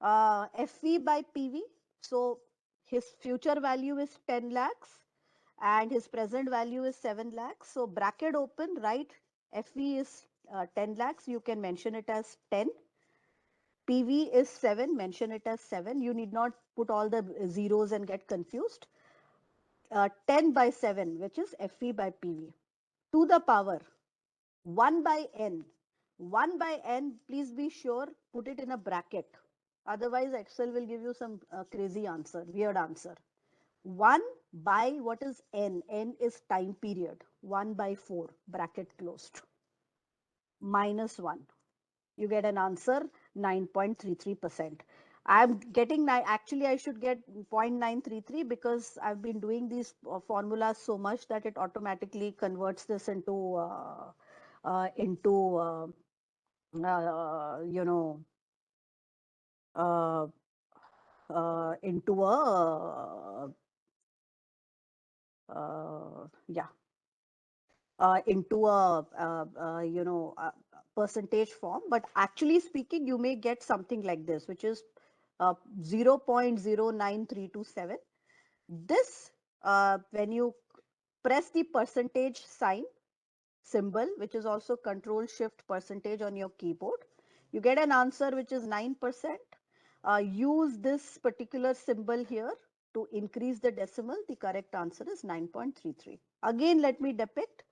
FV by PV. So his future value is 10 lakhs and his present value is 7 lakhs. So bracket open, right? FV is 10 lakhs. You can mention it as 10. PV is 7. Mention it as 7. You need not put all the zeros and get confused. 10 by 7, which is FV by PV. To the power 1 by N. 1 by N, please be sure, put it in a bracket. Otherwise, Excel will give you some crazy answer, weird answer. 1 by what is N? N is time period. 1 by 4, bracket closed. Minus 1. You get an answer 9.33%. I'm getting, actually I should get 0.933 because I've been doing these formulas so much that it automatically converts this into you know, uh, into a yeah, into a percentage form. But actually speaking, you may get something like this, which is 0.093227. This, when you press the percentage sign symbol, which is also Control Shift percentage on your keyboard, you get an answer which is 9%. Use this particular symbol here to increase the decimal. The correct answer is 9.33. Again, let me depict.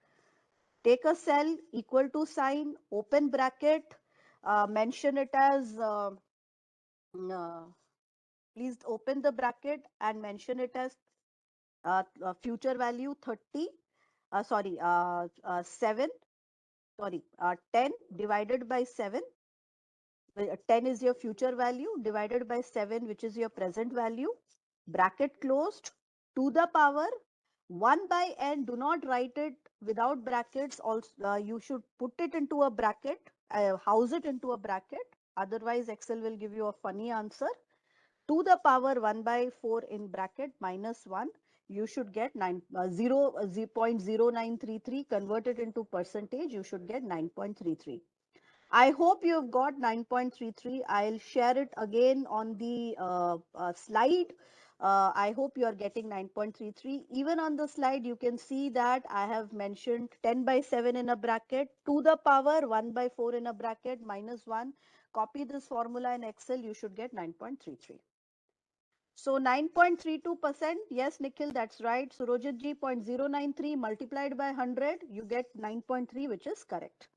Take a cell, equal to sign, open bracket, mention it as, please open the bracket and mention it as future value 30, 7, 10 divided by 7. 10 is your future value divided by 7, which is your present value. Bracket closed, to the power 1 by N. Do not write it without brackets. Also, you should put it into a bracket house it into a bracket. Otherwise, Excel will give you a funny answer. To the power 1 by 4 in bracket minus 1, you should get 0.0933 converted into percentage, you should get 9.33. I hope you have got 9.33. I'll share it again on the slide. I hope you are getting 9.33. Even on the slide, you can see that I have mentioned 10 by 7 in a bracket, to the power 1 by 4 in a bracket, minus 1. Copy this formula in Excel, you should get 9.33. So 9.32%, yes, Nikhil, that's right. Surojit ji, 0.093 multiplied by 100, you get 9.3, which is correct.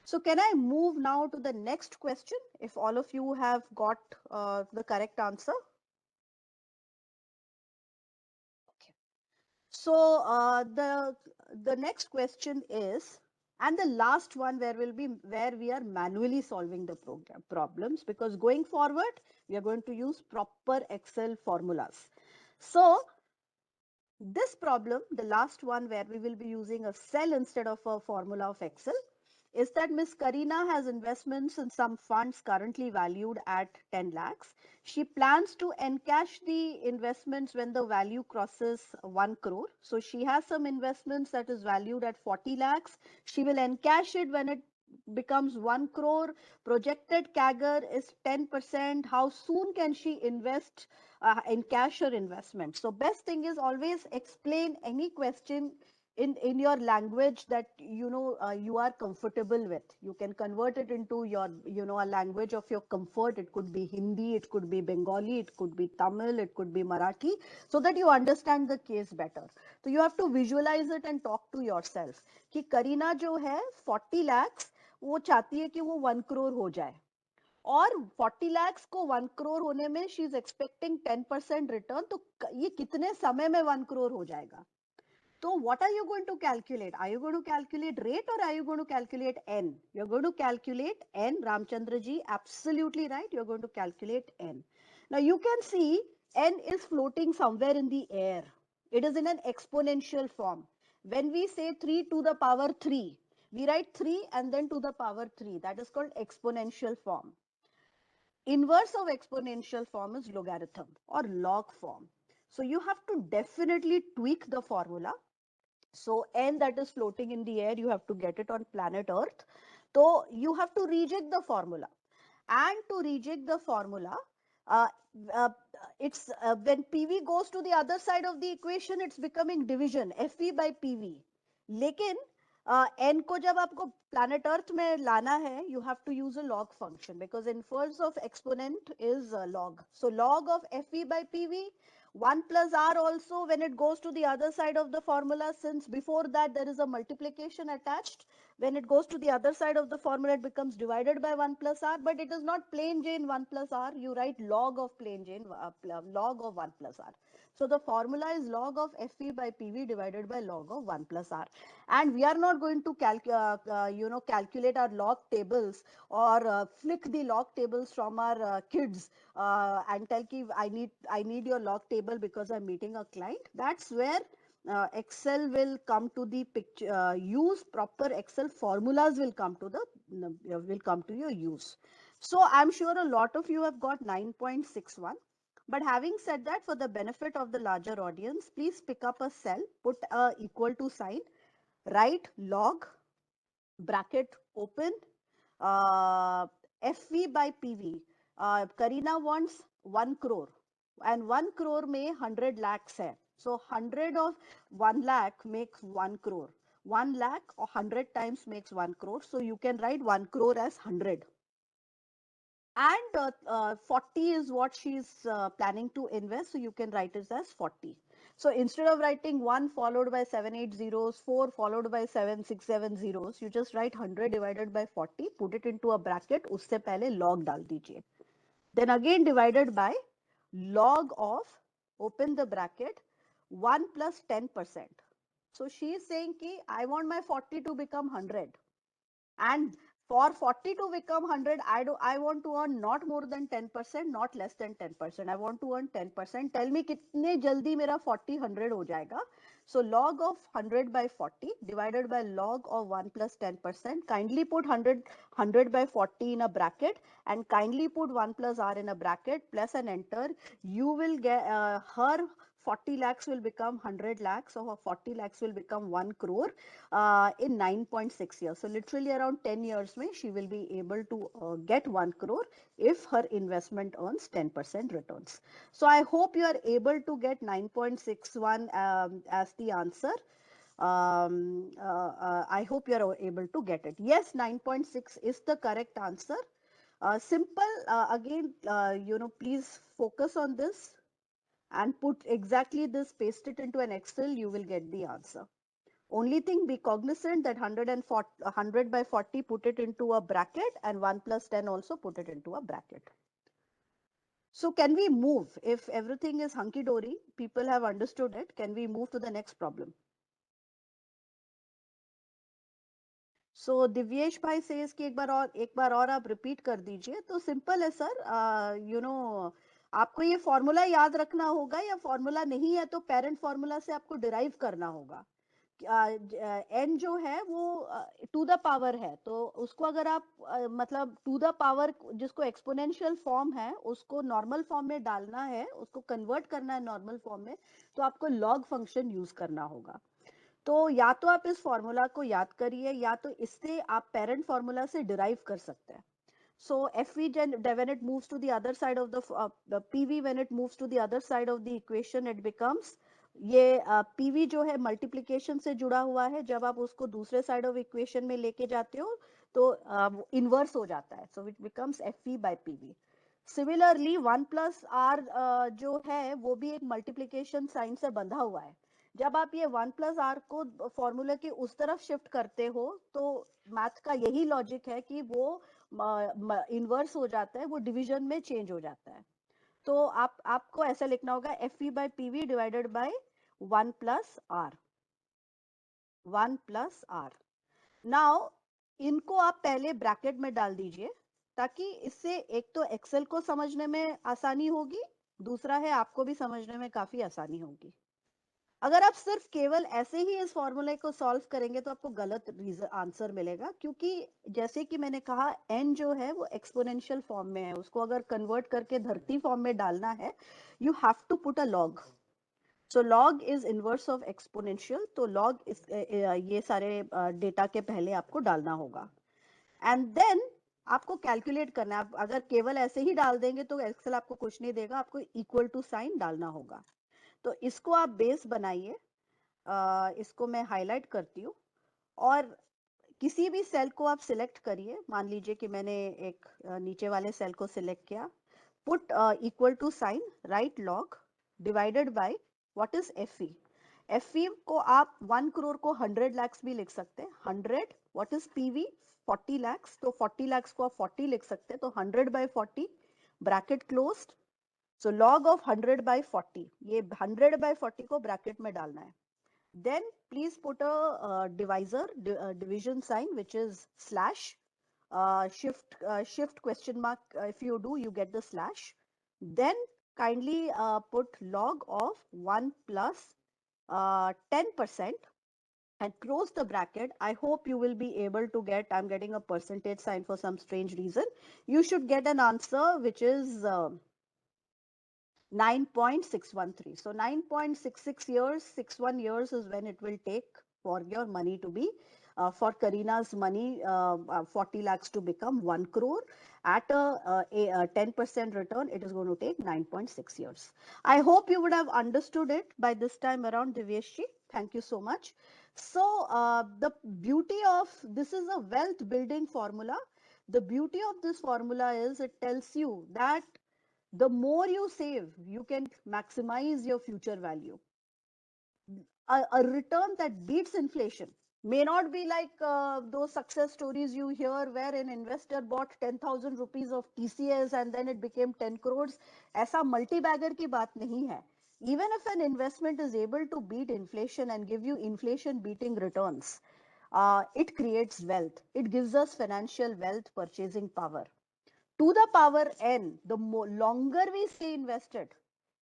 So can I move now to the next question, if all of you have got the correct answer? Okay. So the next question is, and the last one where we are manually solving the problems, because going forward, we are going to use proper Excel formulas. So this problem, the last one where we will be using a cell instead of a formula of Excel, is that Miss Karina has investments in some funds currently valued at 10 lakhs. She plans to encash the investments when the value crosses 1 crore. So she has some investments that is valued at 40 lakhs. She will encash it when it becomes 1 crore. Projected CAGR is 10%. How soon can she invest in cash or investment? So best thing is always explain any question in your language that you are comfortable with. You can convert it into your a language of your comfort. It could be Hindi, it could be Bengali, it could be Tamil, it could be Marathi, so that you understand the case better. So you have to visualize it and talk to yourself कि करीना जो है 40 lakhs वो चाहती है कि वो 1 crore हो जाए, और 40 lakhs को 1 crore होने में शी इज एक्सपेक्टिंग 10% रिटर्न, तो ये कितने समय में 1 crore हो जाएगा? So what are you going to calculate? Are you going to calculate rate or are you going to calculate N? You're going to calculate N, Ramchandra ji, absolutely right. You're going to calculate N. Now you can see N is floating somewhere in the air. It is in an exponential form. When we say 3 to the power 3, we write 3 and then to the power 3. That is called exponential form. Inverse of exponential form is logarithm or log form. So you have to definitely tweak the formula. So N that is floating in the air, you have to get it on planet Earth. So you have to reject the formula. And to reject the formula, uh, uh, it's when PV goes to the other side of the equation, it's becoming division, FV by PV. लेकिन n को जब आपको planet Earth में लाना है, you have to use a log function because inverse of exponent is log. So log of FV by PV, 1 plus R also when it goes to the other side of the formula, since before that there is a multiplication attached. When it goes to the other side of the formula, it becomes divided by 1 plus R, but it is not plain Jane 1 plus R. You write log of plain Jane, log of 1 plus R. So the formula is log of FV by PV divided by log of 1 plus R. And we are not going to calculate our log tables or flick the log tables from our kids and tell ki I need your log table because I'm meeting a client. That's where Excel will come to the picture. Use proper Excel formulas will come to your use. So I'm sure a lot of you have got 9.61. But having said that, for the benefit of the larger audience, please pick up a cell, put a equal to sign, write log, bracket open, FV by PV. Karina wants 1 crore and 1 crore में 100 lakhs है. So 100 of 1 lakh makes 1 crore. 1 lakh or 100 times makes 1 crore. So you can write 1 crore as 100. And 40 is what she's planning to invest. So you can write it as 40. So instead of writing 1 followed by 7 8 zeros, 4 followed by 7 6 7 zeros, you just write 100 divided by 40, put it into a bracket, उससे पहले log डाल दीजिए. Then again divided by log of, open the bracket, 1 plus 10%. So she is saying ki I want my 40 to become 100. And For 40 to become 100, I want to earn not more than 10%, not less than 10%. I want to earn 10%. Tell me कितने जल्दी मेरा 40 100 हो जाएगा. So log of 100 by 40 divided by log of 1 plus 10%. Kindly put 100 by 40 in a bracket and kindly put 1 plus r in a bracket plus an enter. You will get her 40 lakhs will become 100 lakhs, or 40 lakhs will become 1 crore in 9.6 years. So literally around 10 years mein, she will be able to get 1 crore if her investment earns 10% returns. So I hope you are able to get 9.61 as the answer. I hope you are able to get it. Yes, 9.6 is the correct answer. Simple, again, please focus on this and put exactly this, paste it into an Excel, you will get the answer. Only thing, be cognizant that 100 by 40, put it into a bracket, and 1 plus 10 also put it into a bracket. So can we move? If everything is hunky-dory, people have understood it, can we move to the next problem? So Divyesh भाई says कि एक बार और आप repeat कर दीजिए. तो simple है sir. आपको ये formula याद रखना होगा, या formula नहीं है तो parent formula से आपको derive करना होगा. n जो है वो टू द पावर है, तो उसको अगर आप मतलब टू द पावर जिसको एक्सपोनेंशियल फॉर्म है उसको नॉर्मल फॉर्म में डालना है, उसको कन्वर्ट करना है नॉर्मल फॉर्म में, तो आपको लॉग फंक्शन यूज करना होगा. तो या तो आप इस फॉर्मूला को याद करिए, या तो इससे आप पेरेंट फॉर्मूला से डिराइव कर सकते हैं. So FV when it moves to the other side of the PV, when it moves to the other side of the equation, it becomes ये PV जो है मल्टीप्लिकेशन से जुड़ा हुआ है, जब आप उसको दूसरे साइड ऑफ इक्वेशन में लेके जाते हो तो इनवर्स हो जाता है. So it becomes FV by PV. Similarly 1 plus R जो है वो भी एक मल्टीप्लिकेशन साइन से बंधा हुआ है. जब आप ये 1 प्लस आर को फॉर्मूले के उस तरफ शिफ्ट करते हो तो मैथ का यही लॉजिक है कि वो इनवर्स हो जाता है, वो डिवीजन में चेंज हो जाता है. तो आपको ऐसा लिखना होगा F by PV divided by 1 plus R. 1 plus R. Now इनको आप पहले ब्रैकेट में डाल दीजिए, ताकि इससे एक तो एक्सेल को समझने में आसानी होगी, दूसरा है आपको भी समझने में काफी आसानी होगी. अगर आप सिर्फ केवल ऐसे ही इस फॉर्मूले को सॉल्व करेंगे तो आपको गलत आंसर मिलेगा, क्योंकि जैसे कि मैंने कहा n जो है वो एक्सपोनेंशियल फॉर्म में है, उसको अगर कन्वर्ट करके धरती फॉर्म में डालना है, you have to put a log. So log is inverse of exponential, तो लॉग ये सारे डेटा के पहले आपको डालना होगा, एंड देन आपको कैलकुलेट करना है. अगर केवल ऐसे ही डाल देंगे तो एक्सेल आपको कुछ नहीं देगा, आपको इक्वल टू साइन डालना होगा. तो इसको आप बेस बनाइए. इसको मैं हाईलाइट करती हूँ, और किसी भी सेल को आप सिलेक्ट करिए. मान लीजिए कि मैंने एक नीचे वाले सेल को सिलेक्ट किया. Put equal to sine, right log divided by what is FE. FE को आप 1 करोड़ को 100 lakhs भी लिख सकते हैं. 100 व्हाट इज पीवी 40 lakhs, तो 40 lakhs को आप 40 लिख सकते हैं. तो 100 by 40 bracket closed. So log of 100 by 40, ये 100 by 40 को ब्रैकेट में डालना है. Then please put a divisor, division sign, which is slash. Shift question mark. If you do, you get the slash. Then kindly put log of 1 plus 10% and close the bracket. I hope you will be able to get, I'm getting a percentage sign for some strange reason. You should get an answer which is 9.613. So 9.66 years, 61 years is when it will take for your money to be, for Karina's money, 40 lakhs to become 1 crore. At a 10% return, it is going to take 9.6 years. I hope you would have understood it by this time around, Divyeshji. Thank you so much. So the beauty of this is a wealth building formula. The beauty of this formula is it tells you that the more you save, you can maximize your future value. A return that beats inflation may not be like those success stories you hear where an investor bought 10,000 rupees of TCS and then it became 10 crores. ऐसा multi-bagger की बात नहीं है. Even if an investment is able to beat inflation and give you inflation beating returns, It creates wealth. It gives us financial wealth, purchasing power. To the power n, the longer we stay invested.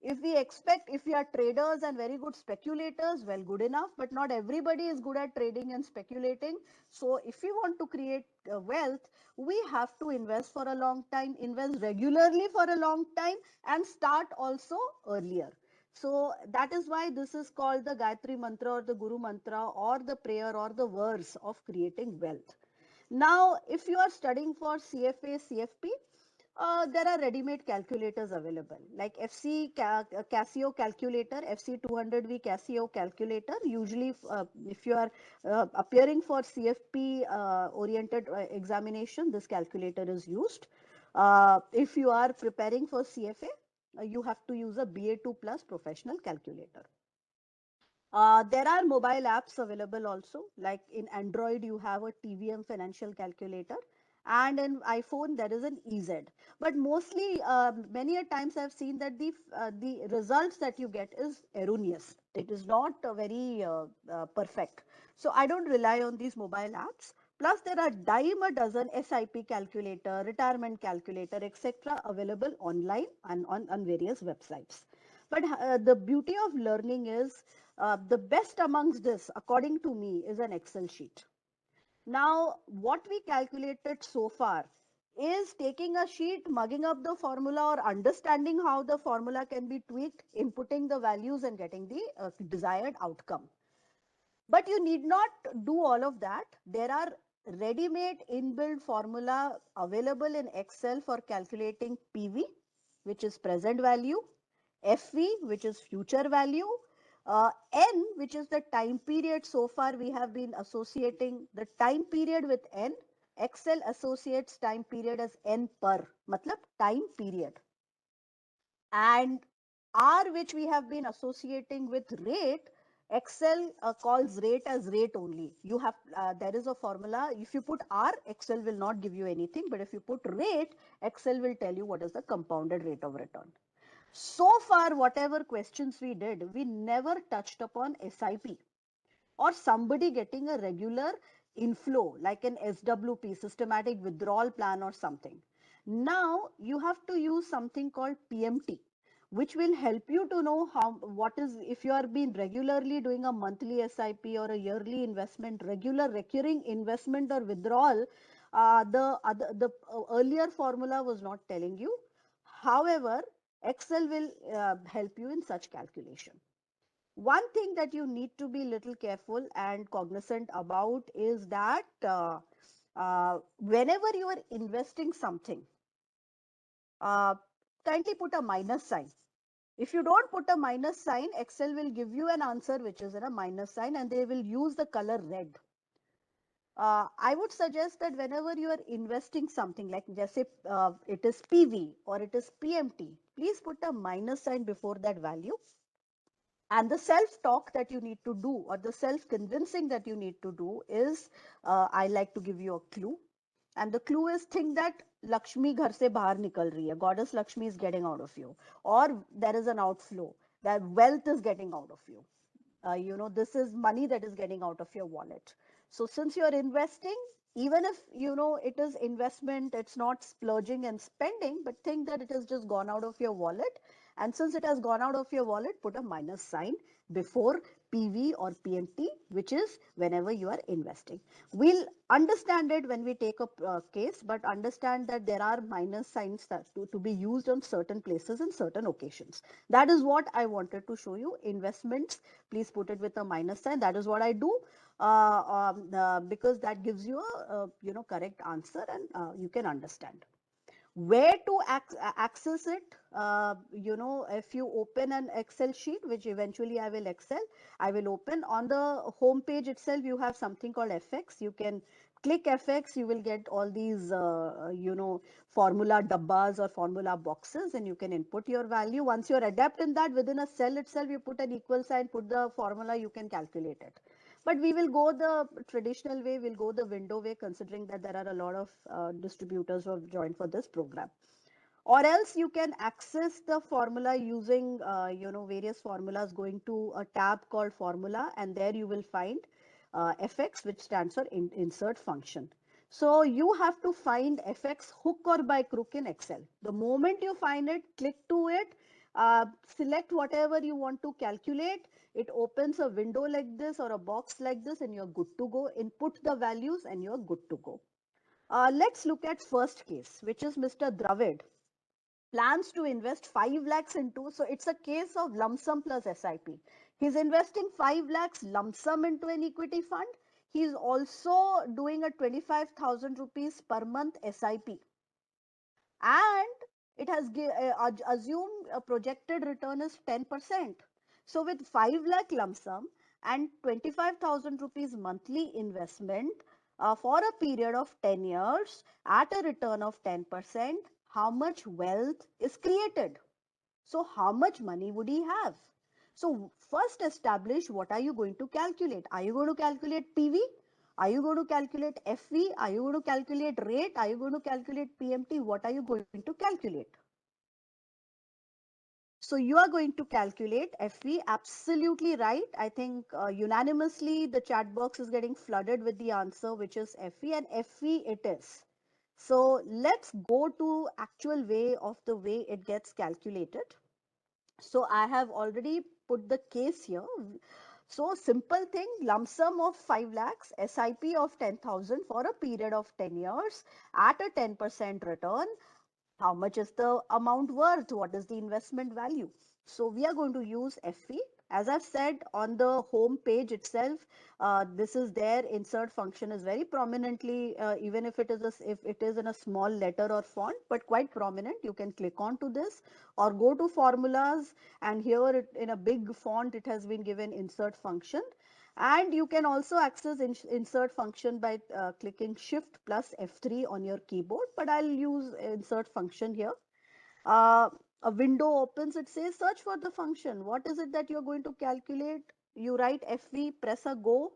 If we expect, if we are traders and very good speculators, well, good enough, but not everybody is good at trading and speculating. So if we want to create wealth, we have to invest for a long time, invest regularly for a long time, and start also earlier. So that is why this is called the Gayatri Mantra or the Guru Mantra or the prayer or the verse of creating wealth. Now, if you are studying for CFA, CFP, there are ready-made calculators available like Casio calculator, FC200V Casio calculator. Usually, if you are appearing for CFP oriented examination, this calculator is used. If you are preparing for CFA, you have to use a BA2 plus professional calculator. There are mobile apps available also, like in Android, you have a TVM financial calculator, and in iPhone, there is an EZ. But mostly, many a times I've seen that the results that you get is erroneous. It is not very perfect. So I don't rely on these mobile apps. Plus, there are dime a dozen SIP calculator, retirement calculator, etc. available online and on various websites. But the beauty of learning is the best amongst this, according to me, is an Excel sheet. Now, what we calculated so far is taking a sheet, mugging up the formula or understanding how the formula can be tweaked, inputting the values and getting the desired outcome. But you need not do all of that. There are ready-made inbuilt formula available in Excel for calculating PV, which is present value, FV, which is future value, N, which is the time period. So far, we have been associating the time period with N. Excel associates time period as N per, matlab time period. And R, which we have been associating with rate, Excel calls rate as rate only. You have there is a formula. If you put R, Excel will not give you anything. But if you put rate, Excel will tell you what is the compounded rate of return. So far, whatever questions we did, we never touched upon SIP or somebody getting a regular inflow like an SWP, systematic withdrawal plan or something. Now you have to use something called PMT, which will help you to know how, what is, if you are being regularly doing a monthly SIP or a yearly investment, regular recurring investment or withdrawal, the earlier formula was not telling you. However, Excel will help you in such calculation. One thing that you need to be little careful and cognizant about is that whenever you are investing something, uh, kindly put a minus sign. If you don't put a minus sign, Excel will give you an answer which is in a minus sign and they will use the color red. I would suggest that whenever you are investing something like just say it is PV or it is PMT, please put a minus sign before that value. And the self-talk that you need to do or the self-convincing that you need to do is, I like to give you a clue. And the clue is think that Lakshmi ghar se bahar nikal rahi hai. Goddess Lakshmi is getting out of you. Or there is an outflow. That wealth is getting out of you. This is money that is getting out of your wallet. So since you're investing, even if it is investment, it's not splurging and spending, but think that it has just gone out of your wallet. And since it has gone out of your wallet, put a minus sign before PV or PMT, which is whenever you are investing. We'll understand it when we take a case, but understand that there are minus signs that to be used on certain places and certain occasions. That is what I wanted to show you. Investments, please put it with a minus sign. That is what I do because that gives you a correct answer and you can understand where to access it. If you open an Excel sheet, which eventually I will open on the home page itself, you have something called FX. You can click FX, you will get all these formula dabbas or formula boxes, and you can input your value. Once you're adept in that, within a cell itself you put an equal sign, put the formula, you can calculate it. But we will go the traditional way, we'll go the window way, considering that there are a lot of distributors who have joined for this program. Or else you can access the formula using various formulas, going to a tab called formula, and there you will find fx, which stands for insert function. So you have to find fx hook or by crook in Excel. The moment you find it, click to it, select whatever you want to calculate. It opens a window like this or a box like this, and you're good to go. Input the values and you're good to go. Let's look at first case, which is Mr. Dravid plans to invest 5 lakhs into, so it's a case of lump sum plus SIP. He's investing 5 lakhs lump sum into an equity fund. He's also doing a 25,000 rupees per month SIP. And it has assumed a projected return is 10%. So with 5 lakh lump sum and 25,000 rupees monthly investment for a period of 10 years at a return of 10%, how much wealth is created? So how much money would he have? So first establish what are you going to calculate? Are you going to calculate PV? Are you going to calculate FV? Are you going to calculate rate? Are you going to calculate PMT? What are you going to calculate? So you are going to calculate FV, absolutely right. I think unanimously the chat box is getting flooded with the answer, which is FV, and FV it is. So let's go to actual way of the way it gets calculated. So I have already put the case here. So simple thing, lump sum of 5 lakhs, SIP of 10,000 for a period of 10 years at a 10% return. How much is the amount worth? What is the investment value? So we are going to use FV. As I've said on the home page itself, this is there. Insert function is very prominently, even if it is in a small letter or font, but quite prominent. You can click on to this or go to formulas, and here in a big font it has been given insert function. And you can also access insert function by clicking shift plus F3 on your keyboard, but I'll use insert function here. A window opens, it says search for the function. What is it that you're going to calculate? You write FV, press a go.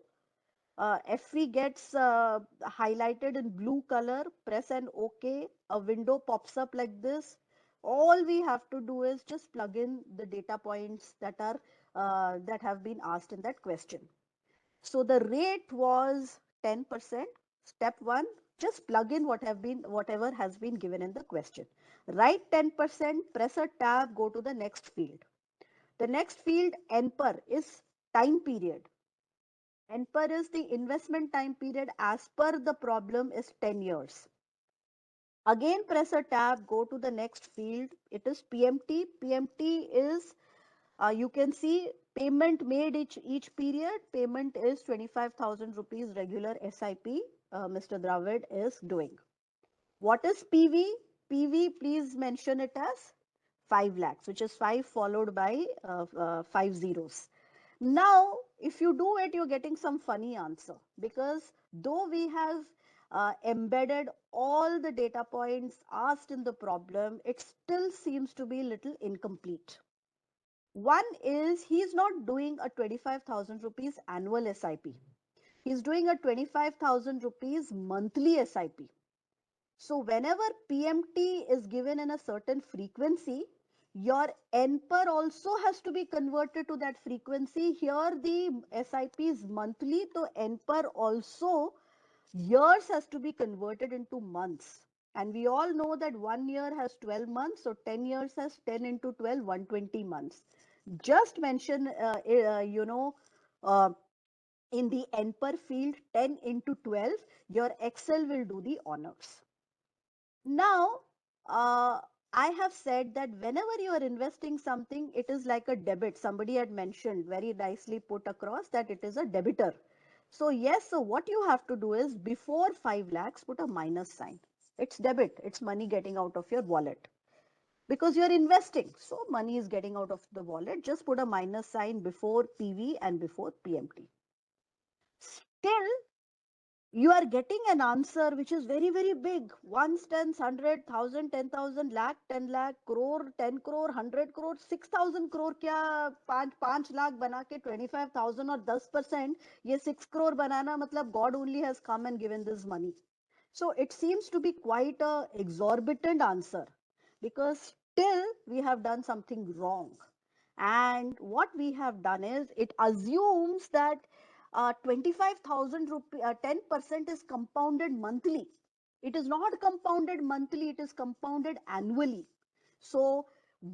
FV gets highlighted in blue color, press an OK. A window pops up like this. All we have to do is just plug in the data points that have been asked in that question. So the rate was 10%. Step 1, just plug in whatever has been given in the question. Write 10%, press a tab, go to the next field. The next field, NPER, is time period. NPER is the investment time period as per the problem is 10 years. Again, press a tab, go to the next field. It is PMT. PMT is, you can see payment made each period. Payment is 25,000 rupees regular SIP Mr. Dravid is doing. What is PV? PV, please mention it as 5 lakhs, which is 5 followed by 5 zeros. Now, if you do it, you're getting some funny answer, because though we have embedded all the data points asked in the problem, it still seems to be a little incomplete. One is he's not doing a 25,000 rupees annual SIP. He's doing a 25,000 rupees monthly SIP. So whenever PMT is given in a certain frequency, your NPER also has to be converted to that frequency. Here the SIP is monthly, so NPER also years has to be converted into months. And we all know that 1 year has 12 months, so 10 years has 10 into 12, 120 months. Just mention, uh, in the NPER field 10 into 12, your Excel will do the honors. Now, I have said that whenever you are investing something, it is like a debit. Somebody had mentioned, very nicely put across, that it is a debitor. So yes, so what you have to do is before 5 lakhs, put a minus sign. It's debit, it's money getting out of your wallet. Because you're investing, so money is getting out of the wallet. Just put a minus sign before PV and before PMT. Still, you are getting an answer which is very, very big. Ones, tens, 100,000, 10,000, lakh, 10 lakh, crore, 10 crore, 100 crore, 6,000 crore क्या 5 lakh बना के 25,000 और 10%, ये 6 crore बनाना मतलब God only has come and given this money. So it seems to be quite a exorbitant answer, because still we have done something wrong. And what we have done is, it assumes that 25,000 rupee, 10% is compounded monthly. It is not compounded monthly, it is compounded annually. So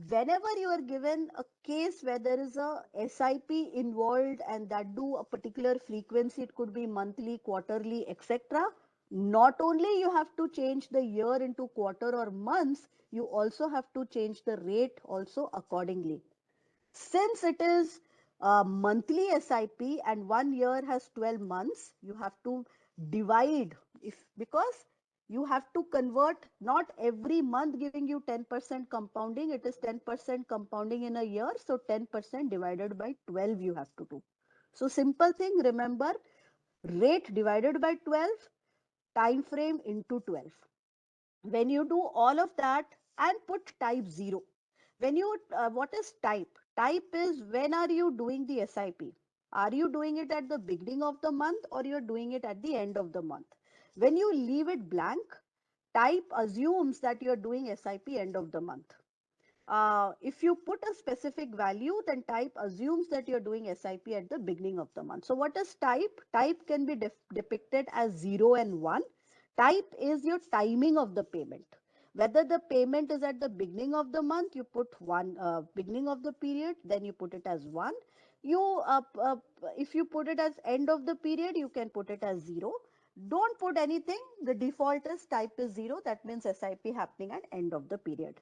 whenever you are given a case where there is a SIP involved and that do a particular frequency, it could be monthly, quarterly, etc. Not only you have to change the year into quarter or months, you also have to change the rate also accordingly. Since it is a monthly SIP and 1 year has 12 months, you have to divide, because you have to convert, not every month giving you 10% compounding, it is 10% compounding in a year. So 10% divided by 12 you have to do. So simple thing, remember, rate divided by 12, time frame into 12. When you do all of that and put type 0, when you what is type? Type is, when are you doing the SIP? Are you doing it at the beginning of the month or you're doing it at the end of the month? When you leave it blank, type assumes that you're doing SIP end of the month. If you put a specific value, then type assumes that you're doing SIP at the beginning of the month. So what is type? Type can be depicted as 0 and 1. Type is your timing of the payment. Whether the payment is at the beginning of the month, you put one, beginning of the period, then you put it as 1. You if you put it as end of the period, you can put it as 0. Don't put anything. The default is type is 0. That means SIP happening at end of the period.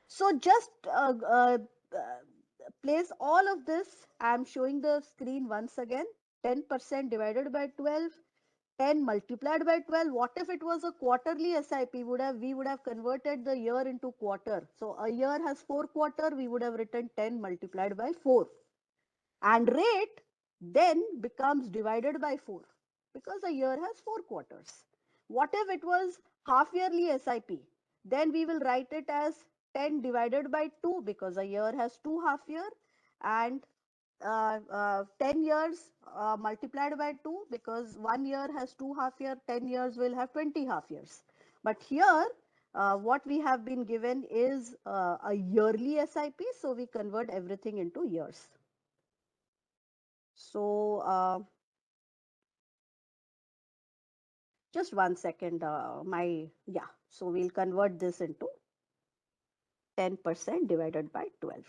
So just place all of this. I'm showing the screen once again. 10% divided by 12, 10 multiplied by 12. What if it was a quarterly SIP? We would have converted the year into quarter. So a year has 4 quarters. We would have written 10 multiplied by 4. And rate then becomes divided by 4 because a year has 4 quarters. What if it was half yearly SIP? Then we will write it as 10 divided by 2 because a year has 2 half year, and 10 years multiplied by 2 because 1 year has 2 half year, 10 years will have 20 half years. But here what we have been given is a yearly SIP, so we convert everything into years. So just 1 second, so we'll convert this into 10% divided by 12.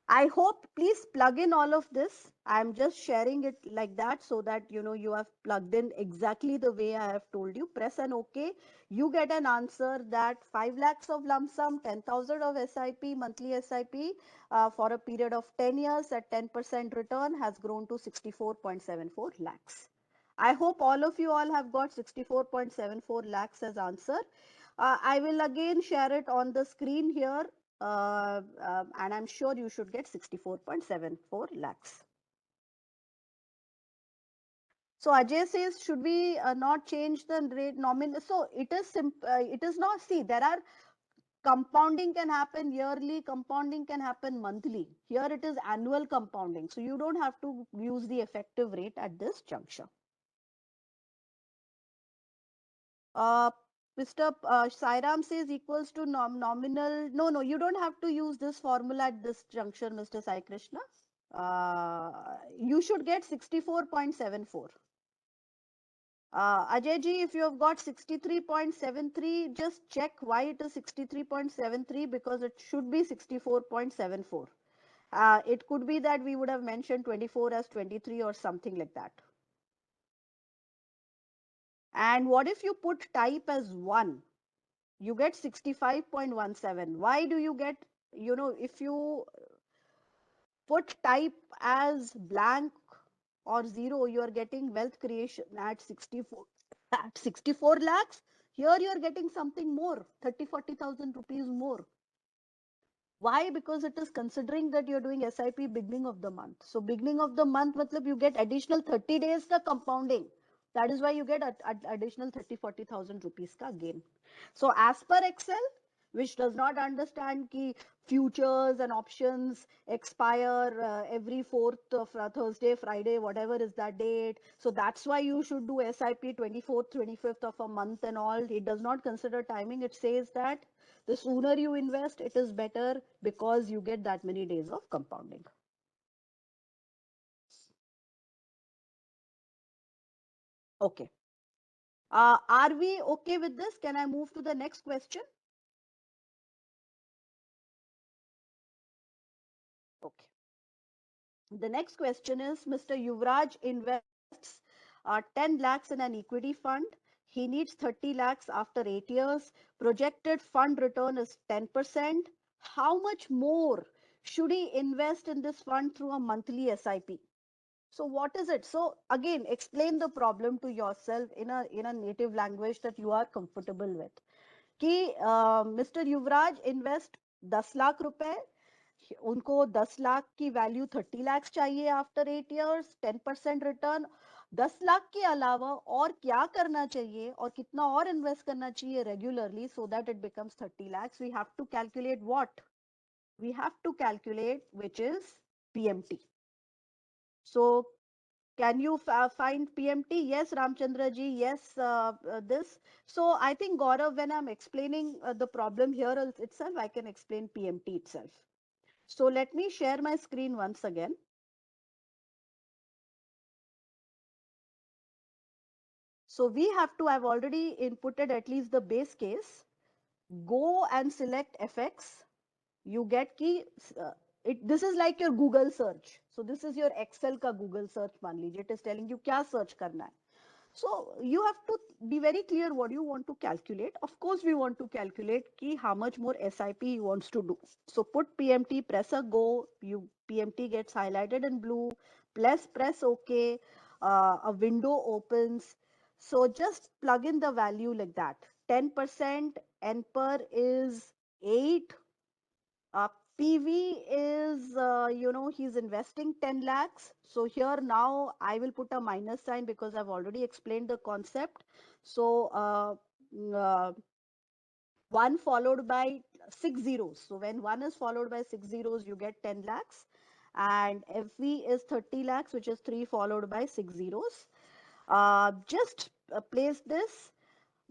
I hope, please plug in all of this. I'm just sharing it like that so that you have plugged in exactly the way I have told you. Press an OK. You get an answer that 5 lakhs of lump sum, 10,000 of SIP, monthly SIP for a period of 10 years at 10% return has grown to 64.74 lakhs. I hope all of you all have got 64.74 lakhs as answer. I will again share it on the screen here, and I'm sure you should get 64.74 lakhs. So Ajay says, should we not change the rate nominal? So it is it is not, see, there are compounding can happen yearly, compounding can happen monthly. Here it is annual compounding. So you don't have to use the effective rate at this juncture. Mr. Sairam says equals to nominal. No, you don't have to use this formula at this juncture, Mr. Sai Krishna. You should get 64.74. Ajay ji, if you have got 63.73, just check why it is 63.73 because it should be 64.74. It could be that we would have mentioned 24 as 23 or something like that. And what if you put type as 1? You get 65.17. Why do you get, if you put type as blank or 0, you are getting wealth creation at 64 at 64 lakhs. Here you are getting something more, 30,000-40,000 rupees more. Why? Because it is considering that you're doing SIP beginning of the month. So beginning of the month, matlab you get additional 30 days ka compounding. That is why you get additional 30,000-40,000 rupees ka gain. So as per Excel, which does not understand ki futures and options expire every 4th of Thursday, Friday, whatever is that date. So that's why you should do SIP 24th, 25th of a month and all. It does not consider timing. It says that the sooner you invest, it is better because you get that many days of compounding. Okay. Are we okay with this? Can I move to the next question? Okay. The next question is Mr. Yuvraj invests 10 lakhs in an equity fund. He needs 30 lakhs after 8 years. Projected fund return is 10%. How much more should he invest in this fund through a monthly SIP? So what is it? So again, explain the problem to yourself in a native language that you are comfortable with. कि mister युवराज invest 10 lakh रुपए, उनको 10 लाख की value 30 lakhs चाहिए after 8 years, 10% return. 10 lakh के अलावा और क्या करना चाहिए और कितना और इन्वेस्ट करना चाहिए regularly so that it becomes 30 lakhs? We have to calculate what? We have to calculate which is PMT. So can you find PMT? Yes, Ramchandra ji. Yes, this. So I think Gaurav, when I'm explaining the problem here itself, I can explain PMT itself. So let me share my screen once again. So we have to, I've already inputted at least the base case. Go and select FX. You get key. This is like your Google search. So this is your Excel ka Google search मान लीजिए. It is telling you क्या search करना है. So you have to be very clear what you want to calculate. Of course, we want to calculate ki how much more SIP he wants to do. So put PMT, press a go. PMT gets highlighted in blue. Press OK. A window opens. So just plug in the value like that. 10% NPER is 8. uh, PV is, he's investing 10 lakhs. So here now I will put a minus sign because I've already explained the concept. So 1 followed by 6 zeros. So when 1 is followed by 6 zeros, you get 10 lakhs. And FV is 30 lakhs, which is 3 followed by 6 zeros. Just place this,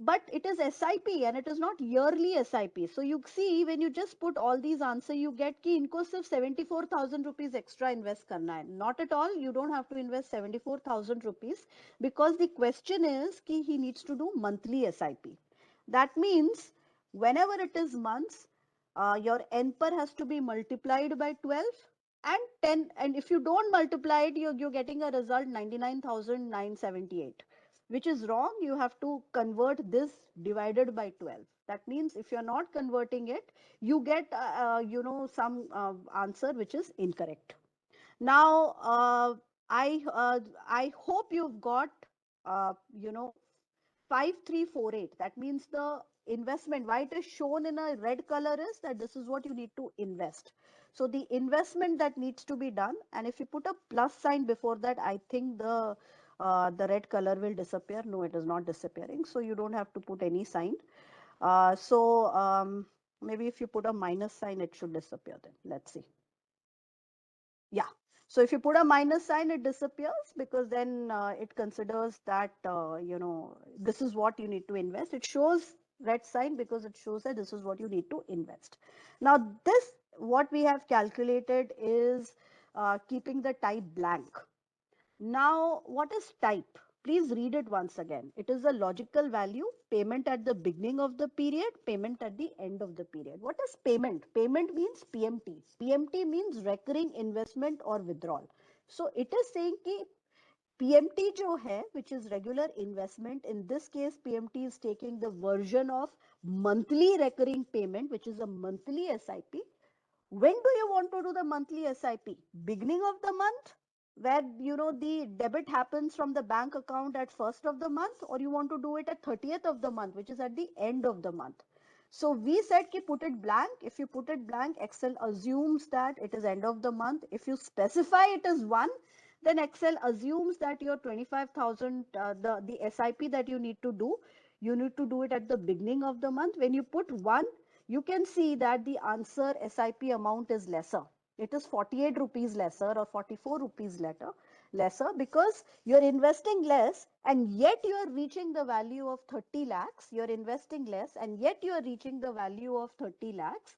but it is SIP and it is not yearly SIP. So you see, when you just put all these answers, you get ki inko sirf 74,000 rupees extra invest karna hai. Not at all. You don't have to invest 74,000 rupees because the question is ki he needs to do monthly SIP. That means whenever it is months, your NPER has to be multiplied by 12 and 10. And if you don't multiply it, you're getting a result 99,978. Which is wrong. You have to convert this divided by 12. That means if you're not converting it, you get, some answer which is incorrect. Now, I hope you've got, 5348. That means the investment, why it is shown in a red color is that this is what you need to invest. So the investment that needs to be done, and if you put a plus sign before that, I think the red color will disappear. No, it is not disappearing. So you don't have to put any sign. Maybe if you put a minus sign, it should disappear then. Let's see. Yeah. So if you put a minus sign, it disappears because then it considers that, this is what you need to invest. It shows red sign because it shows that this is what you need to invest. Now, this, what we have calculated is keeping the type blank. Now, what is type? Please read it once again. It is a logical value, payment at the beginning of the period, payment at the end of the period. What is payment? Payment means PMT. PMT means recurring investment or withdrawal. So it is saying कि PMT जो है, which is regular investment, in this case PMT is taking the version of monthly recurring payment, which is a monthly SIP. When do you want to do the monthly SIP? Beginning of the month, where the debit happens from the bank account at first of the month, or you want to do it at 30th of the month, which is at the end of the month. So we said ki put it blank. If you put it blank, Excel assumes that it is end of the month. If you specify it as 1, then Excel assumes that your 25,000, the SIP that you need to do, you need to do it at the beginning of the month. When you put 1, you can see that the answer SIP amount is lesser. It is 48 rupees lesser or 44 rupees lesser because you're investing less and yet you are reaching the value of 30 lakhs. You're investing less and yet you are reaching the value of 30 lakhs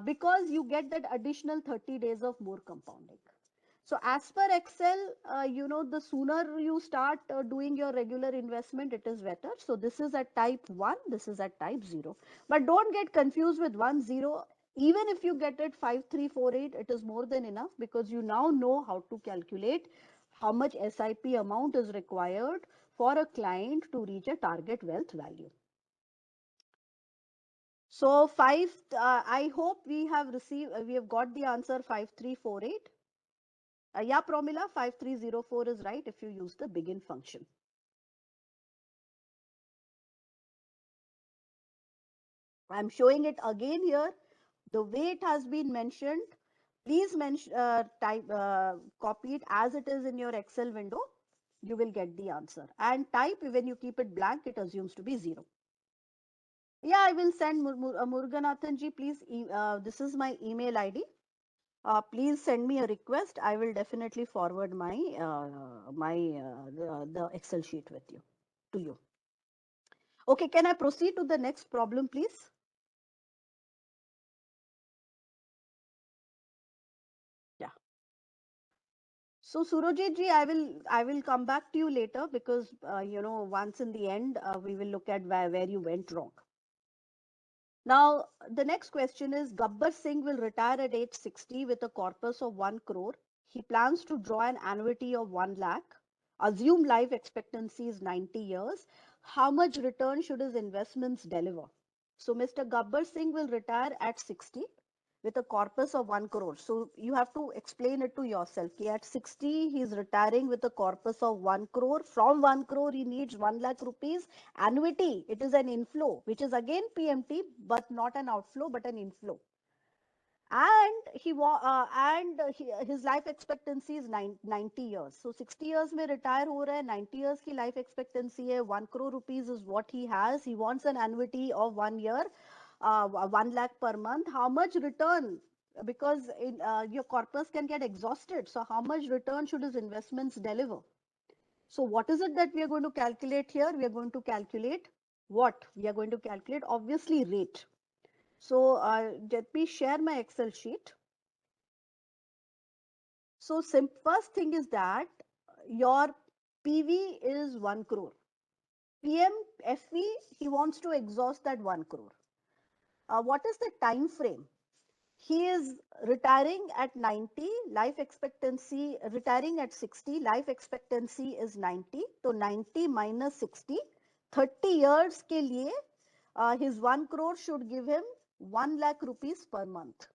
because you get that additional 30 days of more compounding. So as per Excel, the sooner you start doing your regular investment, it is better. So this is at type 1, this is at type 0. But don't get confused with 1, 0. Even if you get it 5348, it is more than enough because you now know how to calculate how much SIP amount is required for a client to reach a target wealth value. So I hope we have got the answer 5348. Yeah, Promila, 5304 is right if you use the begin function. I'm showing it again here. The way it has been mentioned, please copy it as it is in your Excel window. You will get the answer. And type, when you keep it blank, it assumes to be 0. Yeah, I will send Muruganathan ji, please. This is my email ID. Please send me a request. I will definitely forward the Excel sheet with you to you. Okay, can I proceed to the next problem, please? Yeah. So Surojit ji, I will come back to you later because once in the end we will look at where you went wrong. Now the next question is Gabbar Singh will retire at age 60 with a corpus of 1 crore. He plans to draw an annuity of 1 lakh. Assume life expectancy is 90 years. How much return should his investments deliver? So Mr. Gabbar Singh will retire at 60 with a corpus of 1 crore. So you have to explain it to yourself. At 60, he is retiring with a corpus of 1 crore. From 1 crore, he needs 1 lakh rupees. Annuity, it is an inflow, which is again PMT, but not an outflow, but an inflow. And his life expectancy is 90 years. So 60 years में retire हो रहा है, 90 years की life expectancy है, 1 crore rupees is what he has. He wants an annuity of 1 year, 1 lakh per month. How much return? Because your corpus can get exhausted. So how much return should his investments deliver? So what is it that we are going to calculate here? We are going to calculate what? We are going to calculate obviously rate. So let me share my Excel sheet. So first thing is that your PV is 1 crore. PM, FV, he wants to exhaust that 1 crore. What is the time frame? He is retiring at 90, life expectancy, retiring at 60, life expectancy is 90. So 90 minus 60, 30 years ke liye, his 1 crore should give him 1 lakh rupees per month.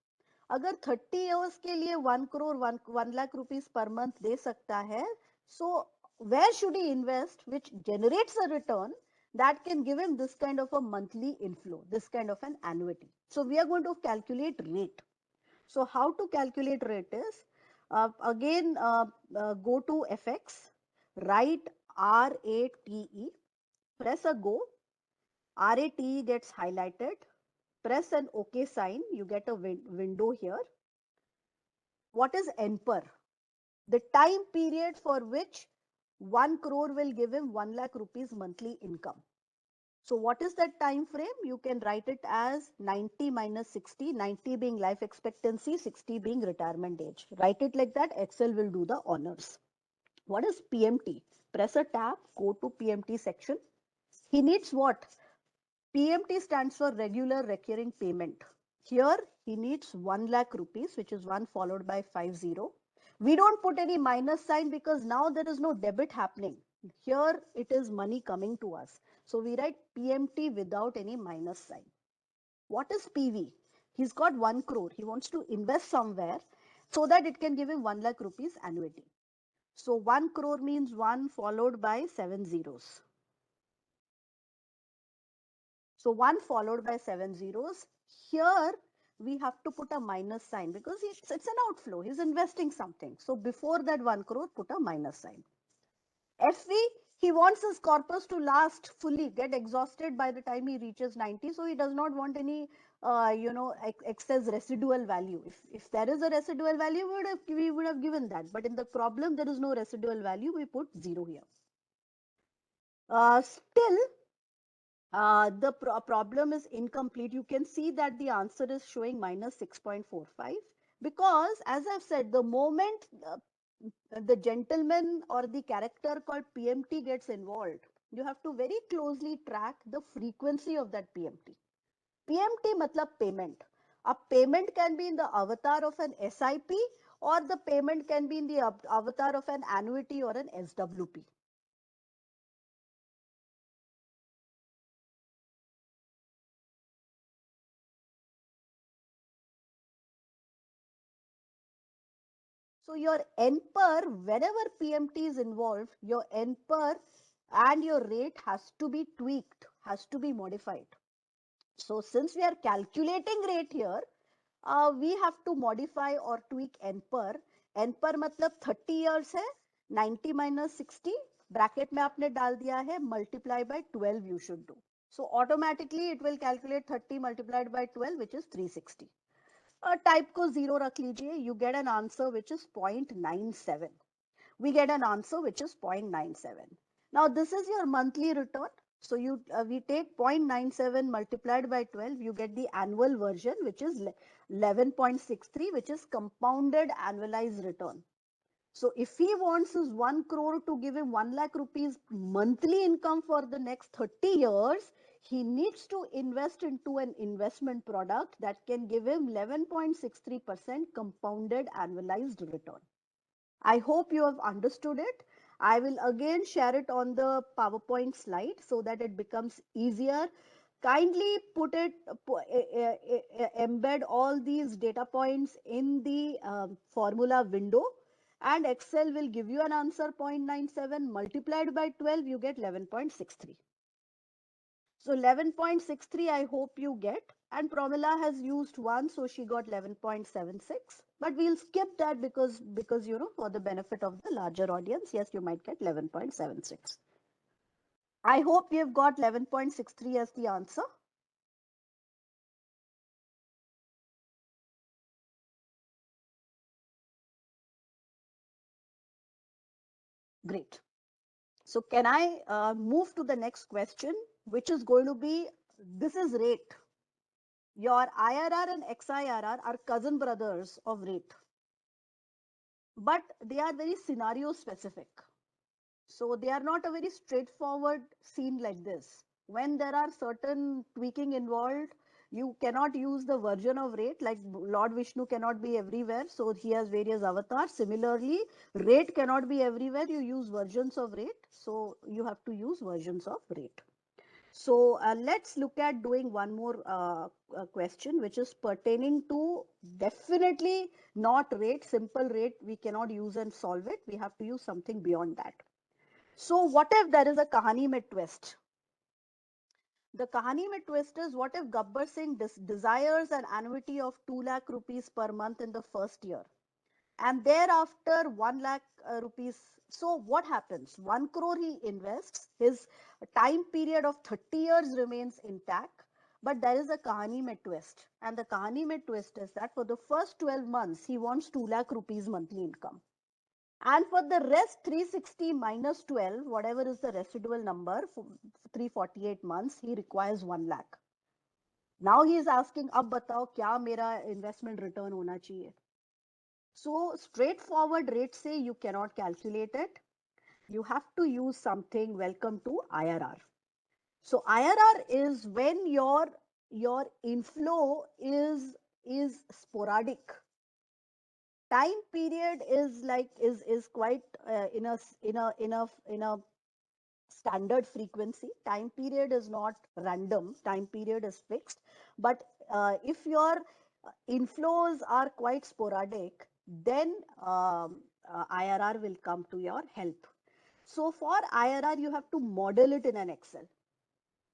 अगर 30 years के लिए 1 crore 1 lakh rupees per month दे सकता है, so where should he invest which generates a return that can give him this kind of a monthly inflow, this kind of an annuity? So we are going to calculate rate. So how to calculate rate is, again go to FX, write RATE, press a go, RATE gets highlighted, press an OK sign, you get a window here. What is NPER? The time period for which 1 crore will give him 1 lakh rupees monthly income. So what is that time frame? You can write it as 90 minus 60, 90 being life expectancy, 60 being retirement age. Write it like that. Excel will do the honors. What is PMT? Press a tab, go to PMT section. He needs what? PMT stands for regular recurring payment. Here he needs 1 lakh rupees, which is 1 followed by 50. We don't put any minus sign because now there is no debit happening. Here it is money coming to us. So we write PMT without any minus sign. What is PV? He's got 1 crore. He wants to invest somewhere so that it can give him 1 lakh rupees annuity. So 1 crore means 1 followed by 7 zeros. So 1 followed by 7 zeros. Here we have to put a minus sign because it's an outflow. He's investing something. So before that 1 crore, put a minus sign. FV, he wants his corpus to last fully, get exhausted by the time he reaches 90. So he does not want any, excess residual value. If there is a residual value, we would have given that. But in the problem, there is no residual value. We put 0 here. Still, the problem is incomplete. You can see that the answer is showing minus 6.45 because as I've said, the moment the gentleman or the character called PMT gets involved, you have to very closely track the frequency of that PMT. PMT matlab payment. A payment can be in the avatar of an SIP, or the payment can be in the avatar of an annuity or an SWP. So your NPER, whenever PMT is involved, your NPER and your rate has to be tweaked, has to be modified. So since we are calculating rate here, we have to modify or tweak NPER. NPER मतलब 30 years है, 90 minus 60, bracket में आपने डाल दिया है, multiply by 12 you should do. So automatically it will calculate 30 multiplied by 12, which is 360. Type को 0 रख लीजिए, you get an answer which is 0.97. We get an answer which is 0.97. Now this is your monthly return. So we take 0.97 multiplied by 12, you get the annual version, which is 11.63, which is compounded annualized return. So if he wants his 1 crore to give him 1 lakh rupees monthly income for the next 30 years, he needs to invest into an investment product that can give him 11.63% compounded annualized return. I hope you have understood it. I will again share it on the PowerPoint slide so that it becomes easier. Kindly put it, embed all these data points in the formula window, and Excel will give you an answer 0.97 multiplied by 12, you get 11.63. So 11.63, I hope you get. And Pramila has used 1, so she got 11.76. But we'll skip that because for the benefit of the larger audience, yes, you might get 11.76. I hope you've got 11.63 as the answer. Great. So can I move to the next question, which is going to be, this is rate. Your IRR and XIRR are cousin brothers of rate, but they are very scenario specific. So they are not a very straightforward scene like this. When there are certain tweaking involved, you cannot use the version of rate, like Lord Vishnu cannot be everywhere. So he has various avatars. Similarly, rate cannot be everywhere. You use versions of rate. So you have to use versions of rate. So let's look at doing one more question, which is pertaining to definitely not rate, simple rate. We cannot use and solve it. We have to use something beyond that. So what if there is a kahani mein twist? The kahani mein twist is, what if Gabbar Singh desires an annuity of 2 lakh rupees per month in the first year, and thereafter 1 lakh rupees. So what happens? 1 crore he invests, his time period of 30 years remains intact, but there is a kahani mein twist. And the kahani mein twist is that for the first 12 months, he wants 2 lakh rupees monthly income. And for the rest 360 minus 12, whatever is the residual number for 348 months, he requires 1 lakh. Now he is asking, ab batao kya mera investment return hona chahiye? So straightforward rate say you cannot calculate it. You have to use something. Welcome to IRR. So IRR is when your inflow is sporadic. Time period is like is quite in a standard frequency. Time period is not random. Time period is fixed. But if your inflows are quite sporadic, then IRR will come to your help. So for IRR, you have to model it in an Excel.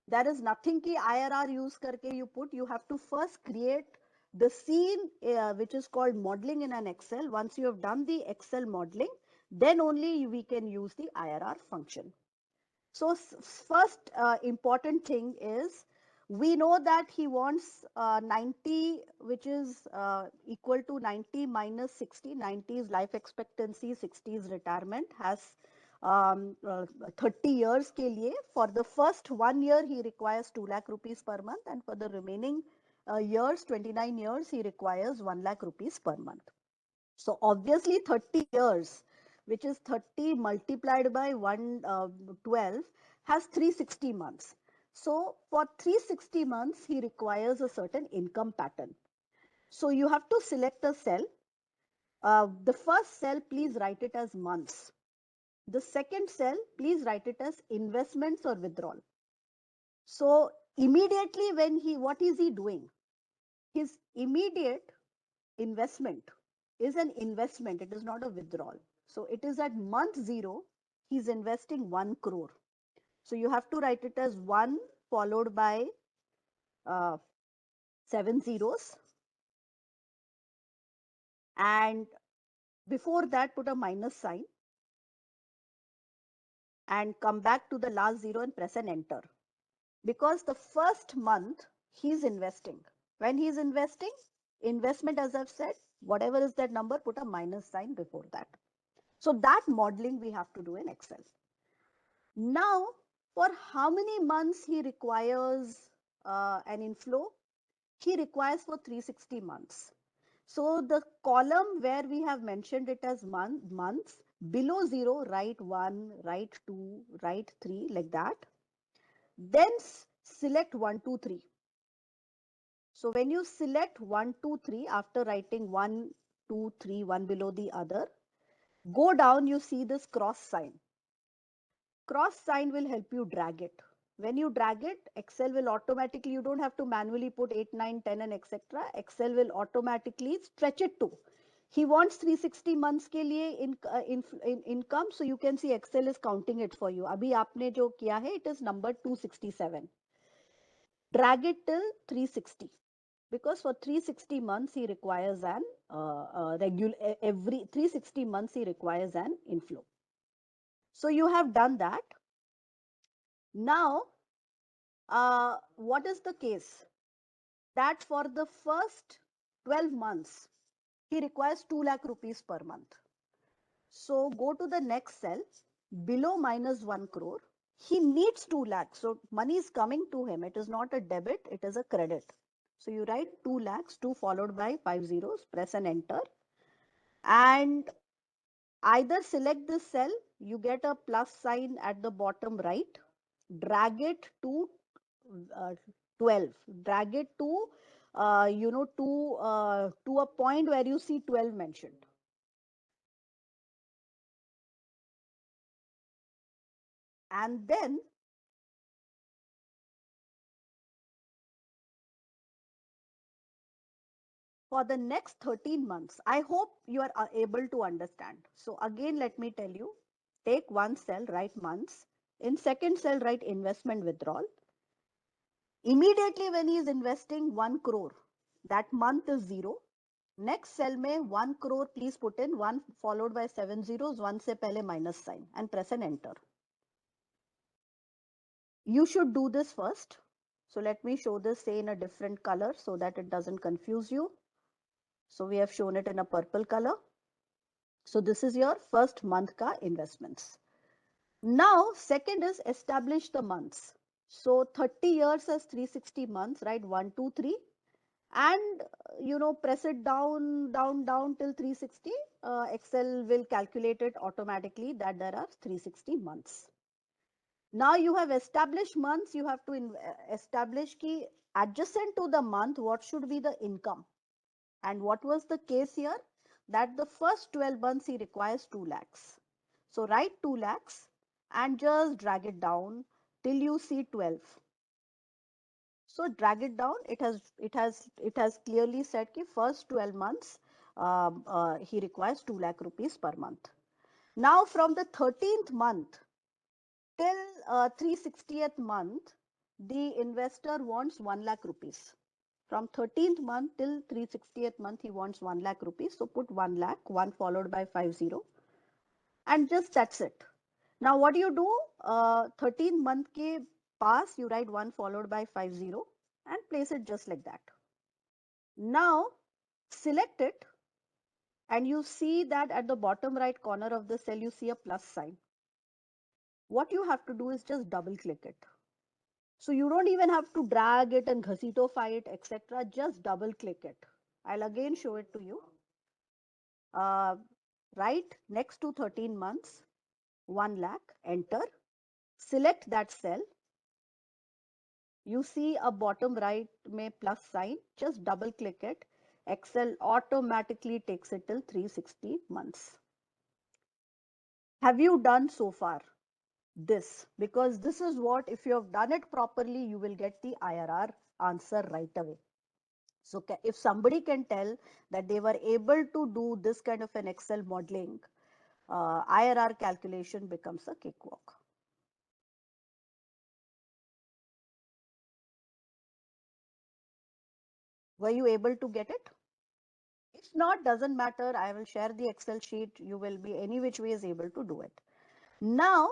There is nothing ki IRR use karke you put. You have to first create the scene, which is called modeling in an Excel. Once you have done the Excel modeling, then only we can use the IRR function. So first important thing is, we know that he wants 90, which is equal to 90 minus 60. 90 is life expectancy, 60 is retirement, has 30 years ke liye. For the first 1 year, he requires 2 lakh rupees per month, and for the remaining years, 29 years, he requires 1 lakh rupees per month. So obviously 30 years, which is 30 multiplied by 112, has 360 months. So for 360 months, he requires a certain income pattern. So you have to select a cell. The first cell, please write it as months. The second cell, please write it as investments or withdrawal. So immediately what is he doing? His immediate investment is an investment. It is not a withdrawal. So it is at month 0, he's investing 1 crore. So you have to write it as 1 followed by 7 zeros. And before that, put a minus sign and come back to the last 0 and press an enter. Because the first month he's investing. When he's investing, investment, as I've said, whatever is that number, put a minus sign before that. So that modeling we have to do in Excel. Now, for how many months he requires an inflow? He requires for 360 months. So the column where we have mentioned it as months, below 0, write 1, write 2, write 3, like that. Then select 1, 2, 3. So when you select 1, 2, 3, after writing 1, 2, 3, one below the other, go down, you see this cross sign. Cross sign will help you drag it. When you drag it, Excel will automatically, you don't have to manually put 8, 9, 10 and etc. Excel will automatically stretch it to. He wants 360 months के लिए in income, so you can see Excel is counting it for you. अभी आपने जो किया है, it is number 267. Drag it till 360. Because for 360 months he requires an every 360 months he requires an inflow. So you have done that. Now, what is the case? That for the first 12 months, he requires 2 lakh rupees per month. So go to the next cell, below minus 1 crore. He needs 2 lakhs. So money is coming to him. It is not a debit, it is a credit. So you write 2 lakhs, 2 followed by 5 zeros, press and enter. And either select this cell, you get a plus sign at the bottom right, drag it to 12, drag it to to a point where you see 12 mentioned. And then for the next 13 months, I hope you are able to understand. So again, let me tell you, take one cell, write months. In second cell, write investment withdrawal. Immediately when he is investing 1 crore, that month is 0. Next cell में 1 crore please put in 1 followed by 7 zeros, 1 से पहले minus sign and press and enter. You should do this first. So let me show this say in a different color so that it doesn't confuse you. So we have shown it in a purple color. So this is your first month ka investments. Now second is establish the months. So 30 years as 360 months, right? 1, 2, 3. And press it down till 360. Excel will calculate it automatically that there are 360 months. Now you have established months, you have to establish ki adjacent to the month what should be the income. And what was the case here? That the first 12 months he requires 2 lakhs. So write 2 lakhs and just drag it down till you see 12. So drag it down. It has clearly said कि first 12 months he requires 2 lakh rupees per month. Now from the 13th month till 360th month, the investor wants 1 lakh rupees. From 13th month till 360th month, he wants 1 lakh rupees. So put 1 lakh, 1 followed by 50. And just that's it. Now what do you do? 13th month ke pass, you write 1 followed by 50 and place it just like that. Now select it and you see that at the bottom right corner of the cell, you see a plus sign. What you have to do is just double click it. So you don't even have to drag it and ghasitify it, etc. Just double click it. I'll again show it to you. right next to 13 months, 1 lakh, enter, select that cell. You see a bottom right में plus sign, just double click it. Excel automatically takes it till 360 months. Have you done so far this? Because this is what, if you have done it properly, you will get the IRR answer right away. So if somebody can tell that they were able to do this kind of an Excel modeling, IRR calculation becomes a cakewalk. Were you able to get it? If not, doesn't matter. I will share the Excel sheet. You will be any which way is able to do it. Now,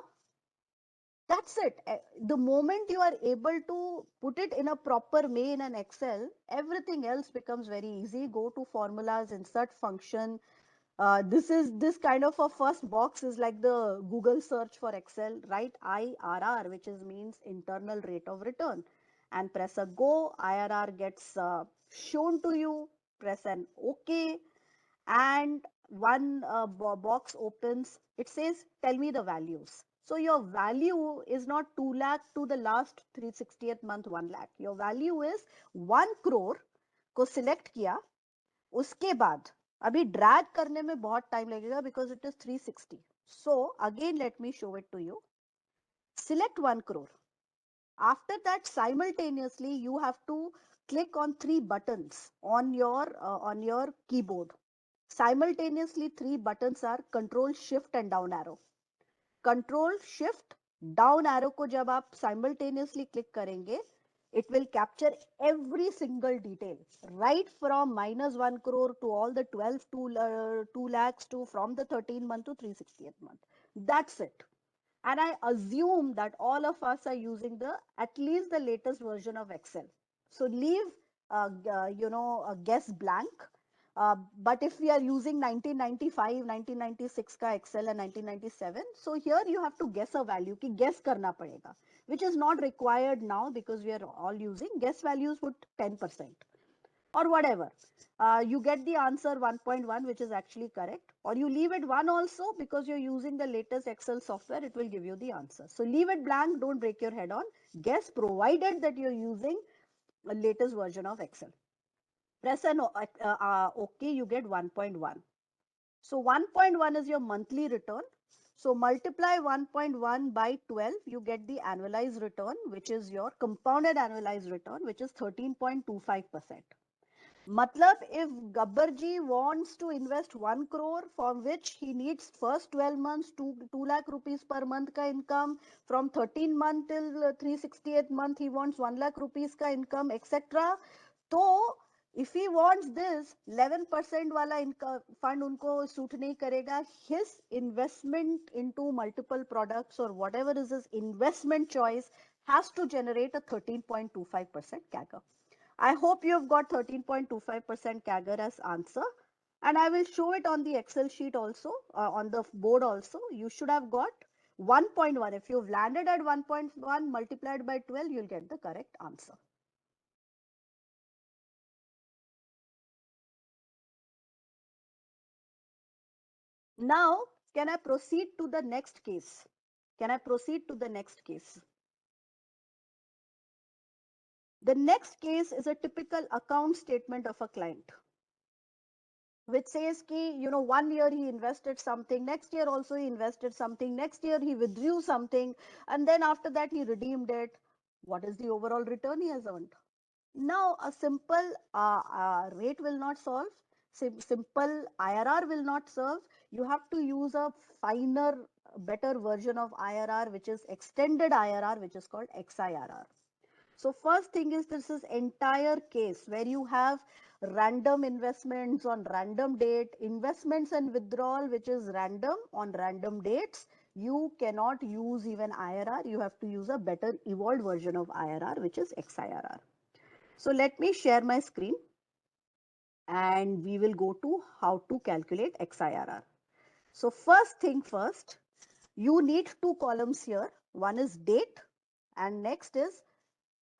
that's it. The moment you are able to put it in a proper way in an Excel, everything else becomes very easy. Go to formulas, insert function. This kind of a first box is like the Google search for Excel, right? IRR, which is means internal rate of return, and press a go. IRR gets shown to you. Press an OK, and one box opens. It says, tell me the values. So your value is not 2 lakh to the last 360th month 1 lakh. Your value is 1 crore को select किया. उसके बाद अभी drag करने में बहुत time लगेगा because it is 360. So again let me show it to you. Select 1 crore. After that, simultaneously you have to click on 3 buttons on your keyboard. Simultaneously 3 buttons are Control Shift and down arrow. Control Shift down arrow को जब आप simultaneously click करेंगे, it will capture every single detail, right from -1 crore to all the 2 lakhs to from the 13th month to 360th month. That's it. And I assume that all of us are using the at least the latest version of Excel. So leave a guess blank. But if we are using 1995, 1996 ka Excel and 1997, so here you have to guess a value ki guess karna padega, which is not required now because we are all using guess values put 10% or whatever. You get the answer 1.1, which is actually correct, or you leave it 1 also because you're using the latest Excel software, it will give you the answer. So leave it blank, don't break your head on. Guess provided that you're using the latest version of Excel. Press an OK, you get 1.1. So 1.1 is your monthly return. So multiply 1.1 by 12, you get the annualized return, which is your compounded annualized return, which is 13.25%. Matlab, if Gabbarji wants to invest 1 crore, for which he needs first 12 months, 2 lakh rupees per month ka income, from 13 month till 360th month, he wants 1 lakh rupees ka income, etc. So, if he wants this, 11% wala income fund unko suit nahi karega. His investment into multiple products or whatever is his investment choice has to generate a 13.25% CAGR. I hope you have got 13.25% CAGR as answer, and I will show it on the Excel sheet also, on the board also. You should have got 1.1. If you've landed at 1.1 multiplied by 12, you'll get the correct answer. Now, can I proceed to the next case? Can I proceed to the next case? The next case is a typical account statement of a client, which says ki, 1 year he invested something, next year also he invested something, next year he withdrew something, and then after that he redeemed it. What is the overall return he has earned? Now, a simple rate will not solve. Simple IRR will not serve. You have to use a finer, better version of IRR, which is extended IRR, which is called XIRR. So first thing is, this is entire case where you have random investments on random date, investments and withdrawal, which is random on random dates. You cannot use even IRR. You have to use a better evolved version of IRR, which is XIRR. So let me share my screen and we will go to how to calculate XIRR. So first thing first, you need 2 columns here. One is date and next is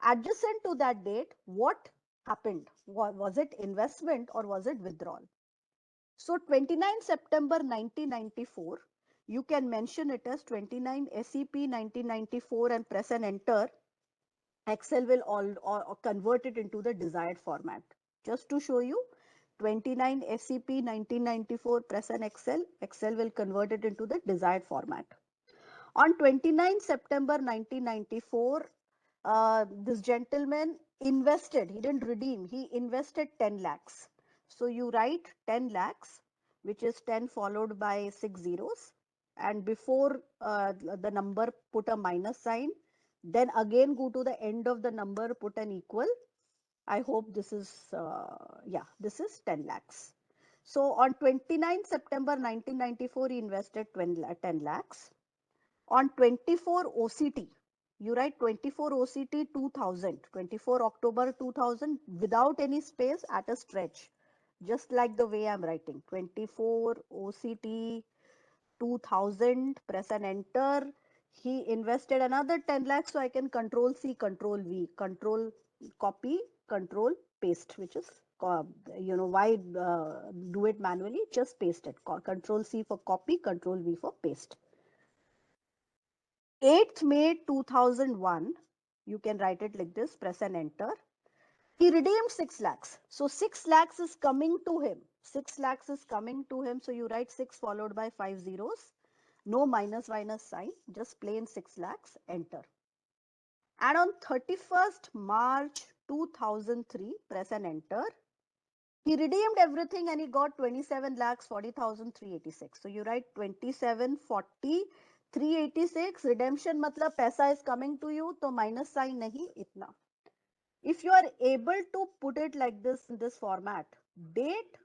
adjacent to that date, what happened? Was it investment or was it withdrawal? So 29 September 1994, you can mention it as 29 SEP 1994 and press and enter. Excel will all convert it into the desired format. Just to show you, 29 SCP 1994, press an Excel. Excel will convert it into the desired format. On 29 September 1994, this gentleman invested, he didn't redeem, he invested 10 lakhs. So you write 10 lakhs, which is 10 followed by 6 zeros. And before the number, put a minus sign. Then again go to the end of the number, put an equal. I hope this is, yeah, this is 10 lakhs. So on 29 September 1994, he invested 10 lakhs. On 24 OCT, you write 24 OCT 2000, 24 October 2000 without any space at a stretch, just like the way I'm writing. 24 OCT 2000, press and enter. He invested another 10 lakhs, so I can control C, control V, control copy, control paste, which is, why do it manually? Just paste it. Control C for copy, control V for paste. 8th May 2001, you can write it like this, press and enter. He redeemed 6 lakhs. So 6 lakhs is coming to him. 6 lakhs is coming to him. So you write 6 followed by 5 zeros. No minus sign, just plain 6 lakhs, enter. And on 31st March 2003, press and enter. He redeemed everything and he got 27 lakhs 40,386. So you write 27 40 386. Redemption matlab paisa is coming to you, to minus sign nahi itna. If you are able to put it like this in this format, date,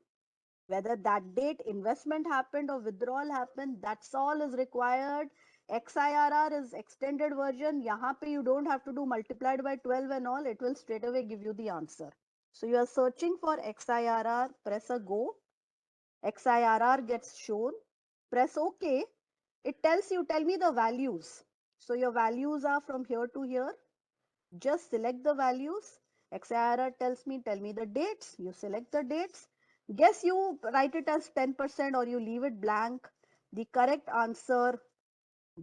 whether that date investment happened or withdrawal happened, that's all is required. XIRR is extended version. Yahan pe you don't have to do multiplied by 12 and all. It will straight away give you the answer. So you are searching for XIRR, press a go. XIRR gets shown. Press OK. It tells you, tell me the values. So your values are from here to here. Just select the values. XIRR tells me, tell me the dates. You select the dates. Guess you write it as 10% or you leave it blank. The correct answer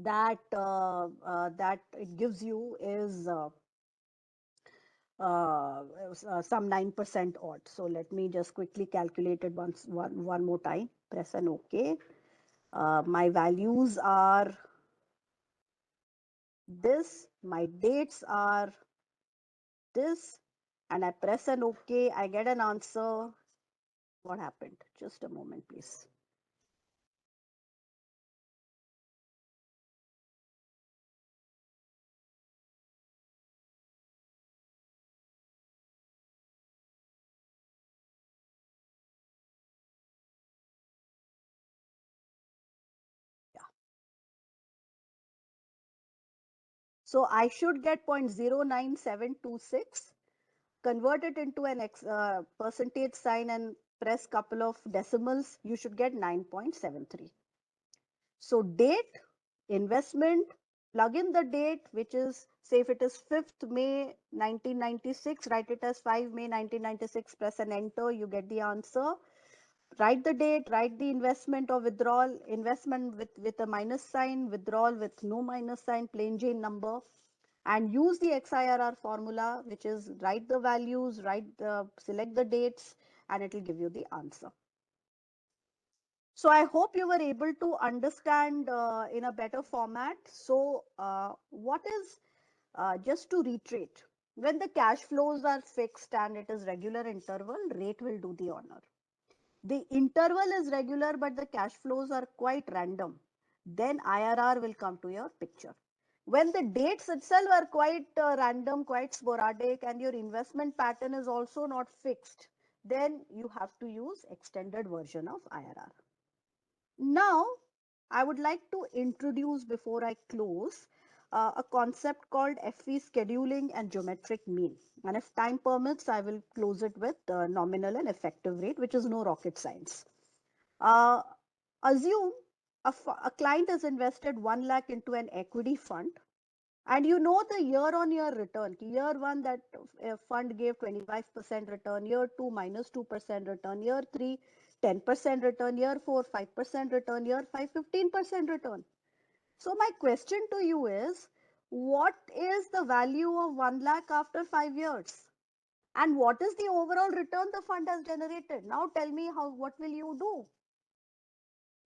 that that it gives you is some 9% odd. So let me just quickly calculate it one more time. Press an OK. My values are this. My dates are this. And I press an OK. I get an answer. What happened? Just a moment, please. Yeah. So I should get 0.09726. Convert it into an percentage sign and press couple of decimals. You should get 9.73. So date, investment, plug in the date, which is, say if it is 5th May 1996, write it as 5 May 1996, press and enter, you get the answer. Write the date, write the investment or withdrawal, investment with a minus sign, withdrawal with no minus sign, plain Jane number, and use the XIRR formula, which is write the values, select the dates, and it will give you the answer. So I hope you were able to understand in a better format. So what is, just to reiterate, when the cash flows are fixed and it is regular interval, rate will do the honor. The interval is regular, but the cash flows are quite random. Then IRR will come to your picture. When the dates itself are quite random, quite sporadic, and your investment pattern is also not fixed, then you have to use extended version of IRR. Now, I would like to introduce before I close a concept called FV scheduling and geometric mean. And if time permits, I will close it with nominal and effective rate, which is no rocket science. Assume a client has invested 1 lakh into an equity fund, and you know the year-on-year return. Year one, that fund gave 25% return. Year two, minus 2% return. Year three, 10% return, year 4, 5% return, year 5, 15% return. So my question to you is, what is the value of 1 lakh after 5 years? And what is the overall return the fund has generated? Now tell me what will you do?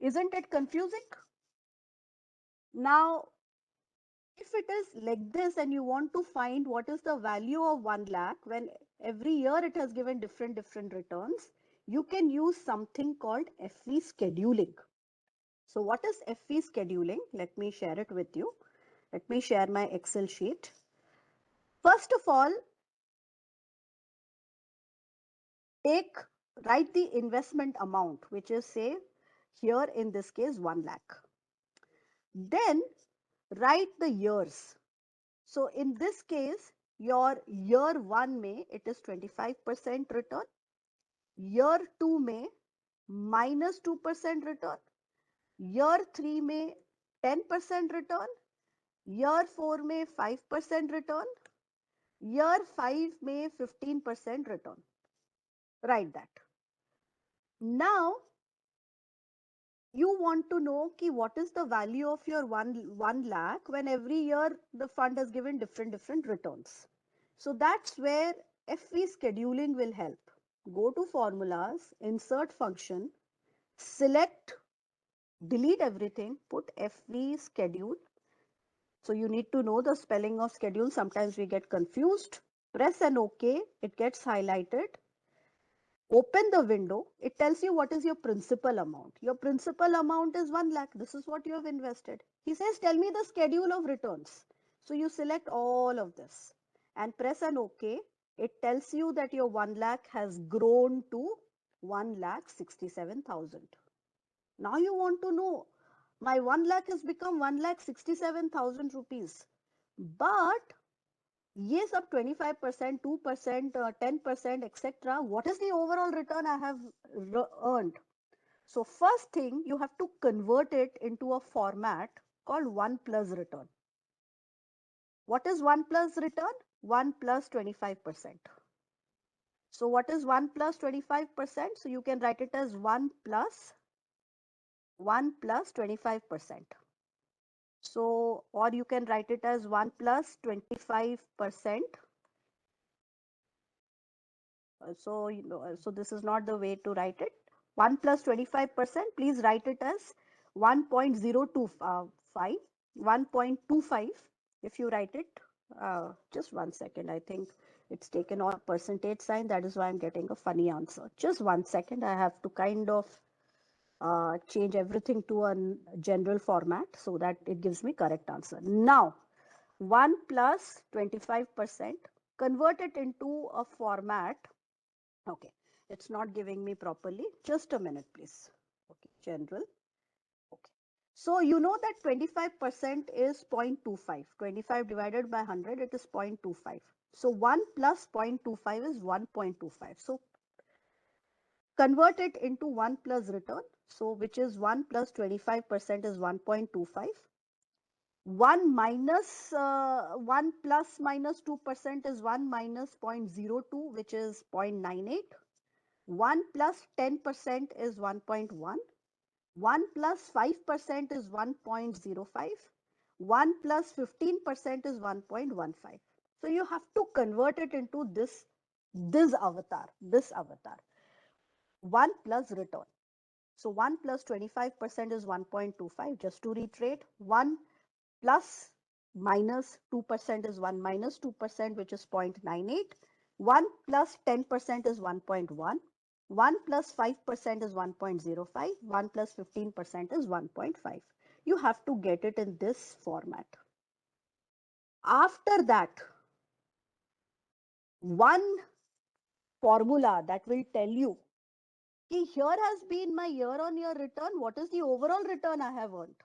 Isn't it confusing? Now, if it is like this and you want to find what is the value of 1 lakh when every year it has given different returns, you can use something called FV scheduling. So what is FV scheduling? Let me share it with you. Let me share my Excel sheet. First of all, write the investment amount, which is, say, here in this case 1 lakh. Then write the years. So in this case, your year 1 May, it is 25% return. Year 2 May, minus 2% return. Year 3 May, 10% return. Year 4 May, 5% return. Year 5 May, 15% return. Write that. Now, you want to know ki what is the value of your 1 lakh when every year the fund has given different returns. So that's where FV scheduling will help. Go to formulas, insert function, select, delete everything, put FV schedule. So you need to know the spelling of schedule. Sometimes we get confused. Press an OK. It gets highlighted. Open the window. It tells you what is your principal amount. Your principal amount is 1 lakh. This is what you have invested. He says, tell me the schedule of returns. So you select all of this and press an OK. It tells you that your 1 lakh has grown to 1,67,000. Now you want to know, my 1 lakh has become 1,67,000 rupees. But ये सब 25%, 2%, 10%, etc. What is the overall return I have earned? So first thing, you have to convert it into a format called 1 plus return. What is 1 plus return? 1 plus 25%. So what is 1 plus 25%? So you can write it as 1 plus 25%. So, or you can write it as 1 plus 25%. So, so this is not the way to write it. 1 plus 25%, please write it as 1.025, 1.25. If you write it, just 1 second, I think it's taken on a percentage sign. That is why I'm getting a funny answer. Just 1 second, I have to kind of change everything to a general format so that it gives me correct answer. Now, 1 plus 25%, convert it into a format. Okay, it's not giving me properly. Just a minute, please. Okay, general. Okay. So you know that 25% is 0.25. 25 divided by 100, it is 0.25. So 1 plus 0.25 is 1.25. So convert it into 1 plus return. So which is 1 plus 25% is 1.25. 1 minus 1 plus minus 2% is 1 minus 0.02, which is 0.98. 1 plus 10% is 1.1. 1 plus 5% is 1.05. 1 plus 15% is 1.15. So you have to convert it into this avatar. 1 plus return. So 1 plus 25% is 1.25. Just to reiterate, 1 plus minus 2% is 1 minus 2%, which is 0.98. 1 plus 10% is 1.1. 1 plus 5% is 1.05. 1 plus 15% is 1.5. You have to get it in this format. After that, one formula that will tell you, here has been my year-on-year return. What is the overall return I have earned?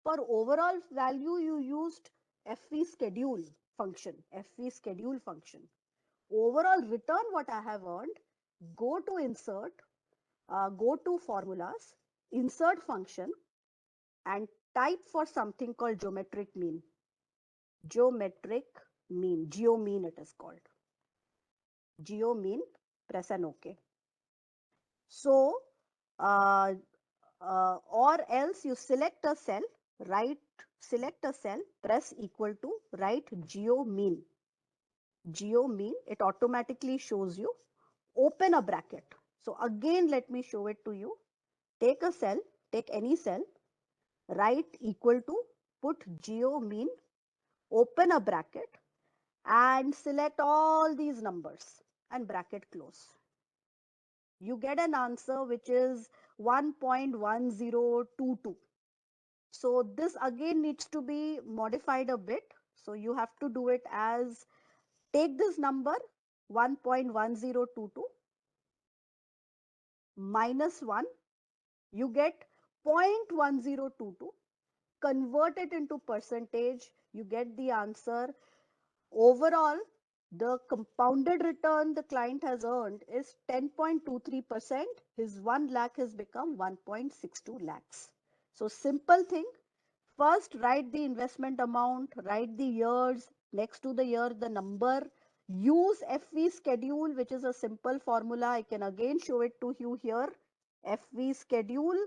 For overall value, you used FV schedule function, FV schedule function. Overall return, what I have earned, go to insert, go to formulas, insert function, and type for something called geometric mean. Geometric mean, geo mean it is called. Geo mean, press an OK. So uh, or else you select a cell, select a cell, press equal to, write geo mean. Geo mean, it automatically shows you, open a bracket. So again, let me show it to you. Take a cell, take any cell, write equal to, put geo mean, open a bracket, and select all these numbers and bracket close. You get an answer which is 1.1022. So this again needs to be modified a bit. So you have to do it as, take this number 1.1022 minus 1, you get 0.1022, convert it into percentage, you get the answer. Overall, the compounded return the client has earned is 10.23%. His 1 lakh has become 1.62 lakhs. So simple thing. First, write the investment amount, write the years, next to the year, the number. Use FV schedule, which is a simple formula. I can again show it to you here. FV schedule.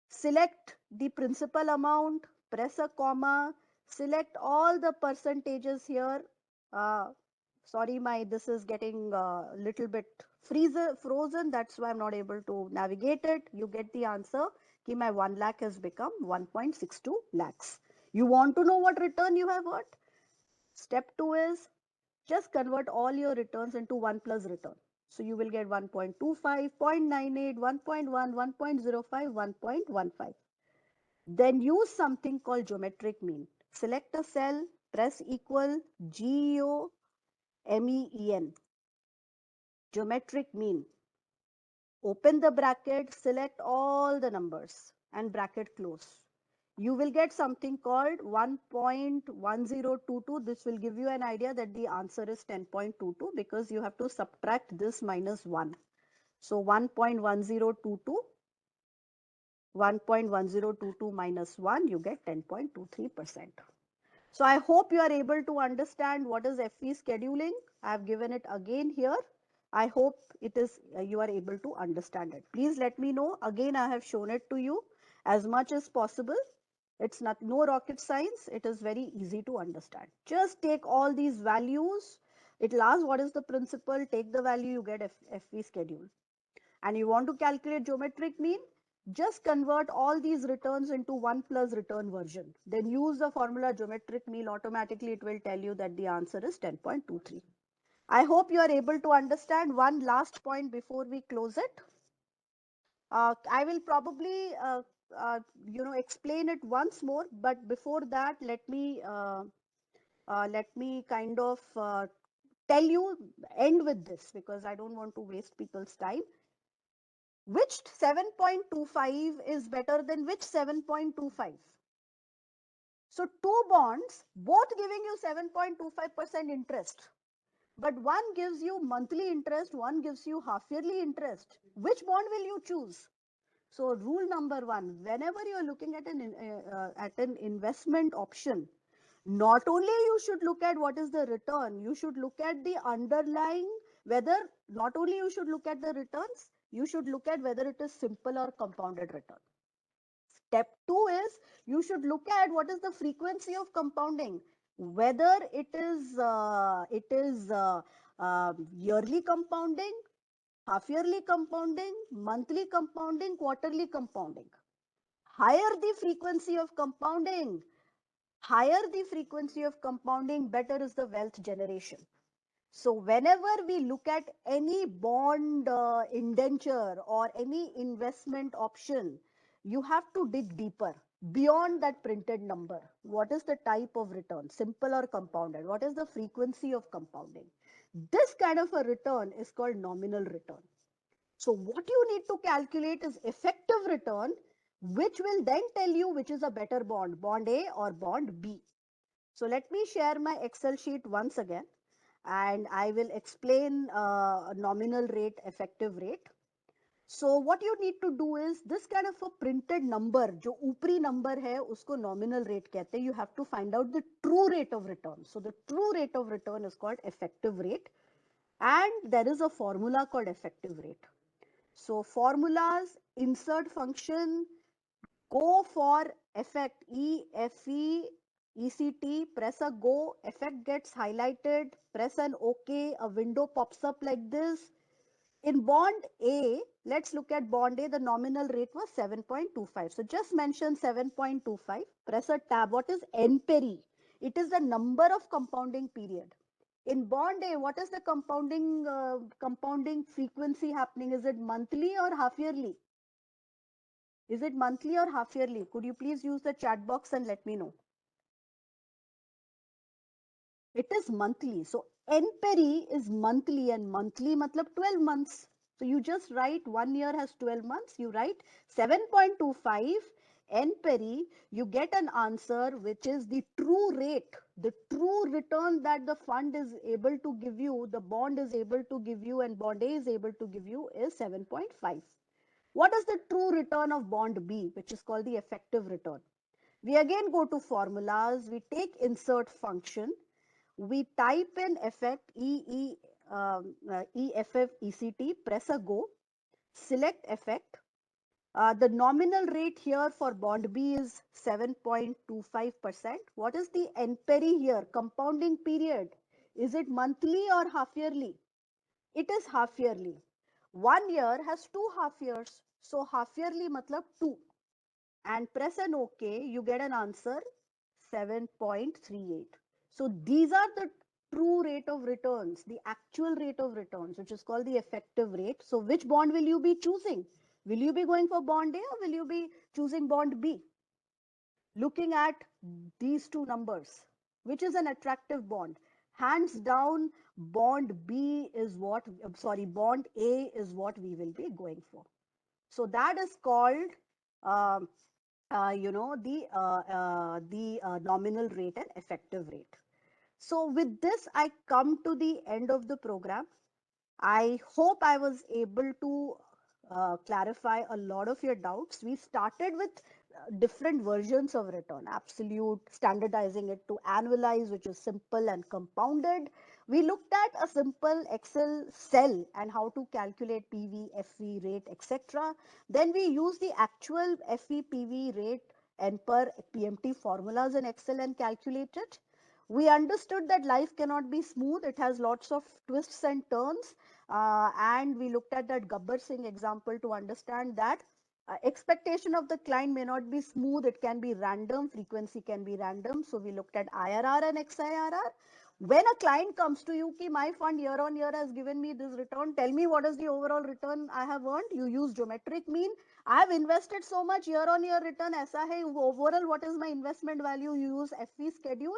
Select the principal amount, press a comma, select all the percentages here. Uh, Sorry, this is getting a little bit frozen. That's why I'm not able to navigate it. You get the answer. My 1 lakh has become 1.62 lakhs. You want to know what return you have got? Step 2 is just convert all your returns into 1 plus return. So you will get 1.25, 0.98, 1.1, 1.05, 1.15. Then use something called geometric mean. Select a cell, press equal, GEOMEN, geometric mean. Open the bracket, select all the numbers and bracket close. You will get something called 1.1022. This will give you an idea that the answer is 10.22 because you have to subtract this minus 1. So 1.1022, 1.1022 minus 1, you get 10.23%. So I hope you are able to understand what is FE scheduling. I have given it again here. I hope you are able to understand it. Please let me know. Again, I have shown it to you as much as possible. It's no rocket science. It is very easy to understand. Just take all these values. It'll ask what is the principal. Take the value, you get FV schedule. And you want to calculate geometric mean, just convert all these returns into 1 plus return version. Then use the formula geometric mean. Automatically it will tell you that the answer is 10.23. I hope you are able to understand. One last point before we close it. I will probably explain it once more, but before that let me kind of tell you, end with this because I don't want to waste people's time. Which 7.25 is better than which 7.25? So two bonds, both giving you 7.25% interest, but one gives you monthly interest, one gives you half yearly interest. Which bond will you choose? So rule number one, whenever you are looking at an investment option, not only you should look at what is the return, you should look at the underlying, not only you should look at the returns, you should look at whether it is simple or compounded return. Step 2 is you should look at what is the frequency of compounding, whether it is yearly compounding, half yearly compounding, monthly compounding, quarterly compounding. Higher the frequency of compounding, better is the wealth generation. So whenever we look at any bond indenture or any investment option, you have to dig deeper beyond that printed number. What is the type of return, simple or compounded? What is the frequency of compounding? This kind of a return is called nominal return. So what you need to calculate is effective return, which will then tell you which is a better bond, bond A or bond B. So let me share my Excel sheet once again and I will explain nominal rate, effective rate. So what you need to do is this kind of a printed number, जो ऊपरी number है, उसको nominal rate कहते हैं. You have to find out the true rate of return. So the true rate of return is called effective rate, and there is a formula called effective rate. So formulas, insert function, go for effect, EFE, press a go, effect gets highlighted, press an OK, a window pops up like this. In bond A, let's look at bond A, the nominal rate was 7.25. So just mention 7.25, press a tab. What is NPERI? It is the number of compounding period. In bond A, what is the compounding frequency happening? Is it monthly or half yearly? Is it monthly or half yearly? Could you please use the chat box and let me know? It is monthly. So NPERI is monthly, and monthly matlab 12 months. So you just write 1 year has 12 months. You write 7.25 NPERI. You get an answer which is the true rate, the true return that the fund is able to give you, the bond is able to give you, and bond A is able to give you is 7.5. What is the true return of bond B, which is called the effective return? We again go to formulas. We take insert function. We type in effect EFFECT, press a go, select effect. The nominal rate here for bond B is 7.25%. What is the NPERI here? Compounding period. Is it monthly or half yearly? It is half yearly. 1 year has 2 half years. So half yearly matlab 2. And press an OK, you get an answer 7.38. So these are the true rate of returns, the actual rate of returns, which is called the effective rate. So which bond will you be choosing? Will you be going for bond A or will you be choosing bond B? Looking at these two numbers, which is an attractive bond? Hands down, bond B is what, bond A is what we will be going for. So that is called um, the nominal rate and effective rate. So with this, I come to the end of the program. I hope I was able to clarify a lot of your doubts. We started with different versions of return, absolute, standardizing it to annualize, which is simple and compounded. We looked at a simple Excel cell and how to calculate PV, FV rate, etc. Then we use the actual FV, PV rate and per PMT formulas in Excel and calculate it. We understood that life cannot be smooth. It has lots of twists and turns. And we looked at that Gabbar Singh example to understand that expectation of the client may not be smooth. It can be random. Frequency can be random. So we looked at IRR and XIRR. When a client comes to you, ki my fund year on year has given me this return, tell me what is the overall return I have earned. You use geometric mean. I have invested so much, year on year return aisa hai. Overall, what is my investment value? You use FV schedule.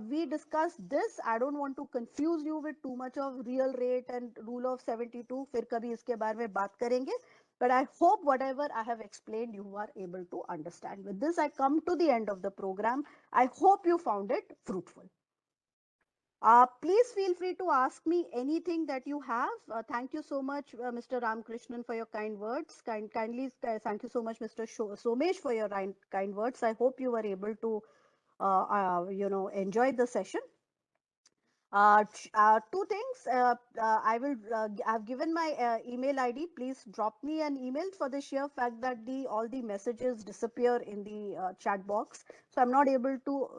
We discussed this. I don't want to confuse you with too much of real rate and rule of 72. फिर कभी इसके बारे में बात करेंगे. But I hope whatever I have explained, you are able to understand. With this, I come to the end of the program. I hope you found it fruitful. Please feel free to ask me anything that you have. Thank you so much, Mr. Ramkrishnan, for your kind words. Kindly, thank you so much, Mr. Somesh, for your kind words. I hope you were able to enjoy the session. Two things. I've given my email ID. Please drop me an email for the sheer fact that all the messages disappear in the chat box. So I'm not able to,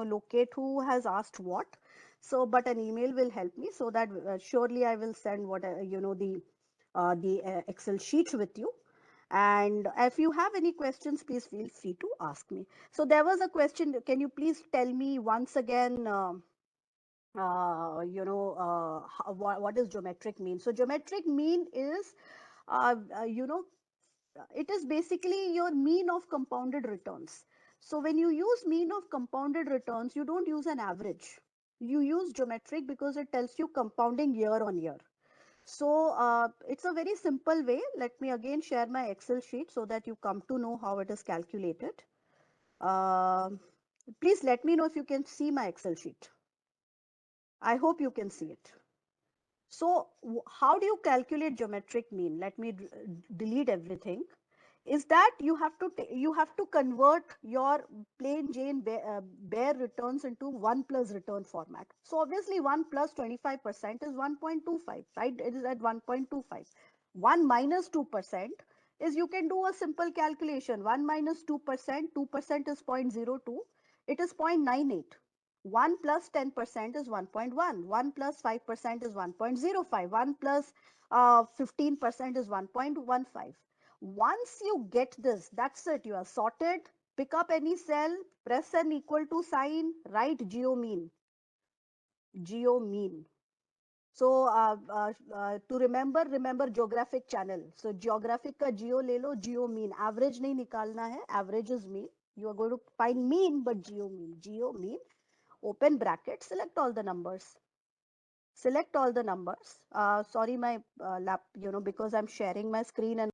locate who has asked what. So, but an email will help me so that surely I will send what, the Excel sheet with you. And if you have any questions, please feel free to ask me. So there was a question. Can you please tell me once again, what is geometric mean? So geometric mean is, it is basically your mean of compounded returns. So when you use mean of compounded returns, you don't use an average. You use geometric because it tells you compounding year on year. So it's a very simple way. Let me again share my Excel sheet so that you come to know how it is calculated. Please let me know if you can see my Excel sheet. I hope you can see it. So how do you calculate geometric mean? Let me delete everything. Is that you have to convert your plain Jane bare returns into 1 plus return format. So obviously 1 plus 25% is 1.25, right? It is at 1.25. 1 minus 2% is, you can do a simple calculation. 1 minus 2%, 2% is 0.02, it is 0.98. 1 plus 10% is 1.1. 1 plus 5% is 1.05. 1 plus 15% is 1.15. Once you get this, that's it. You are sorted. Pick up any cell, press an equal to sign, write geo mean. Geo mean. So to remember geographic channel. So geographic का geo ले लो, geo mean. Average नहीं निकालना है. Average is mean. You are going to find mean, but geo mean. Geo mean. Open bracket. Select all the numbers. Select all the numbers. Sorry, my lap. Because I'm sharing my screen and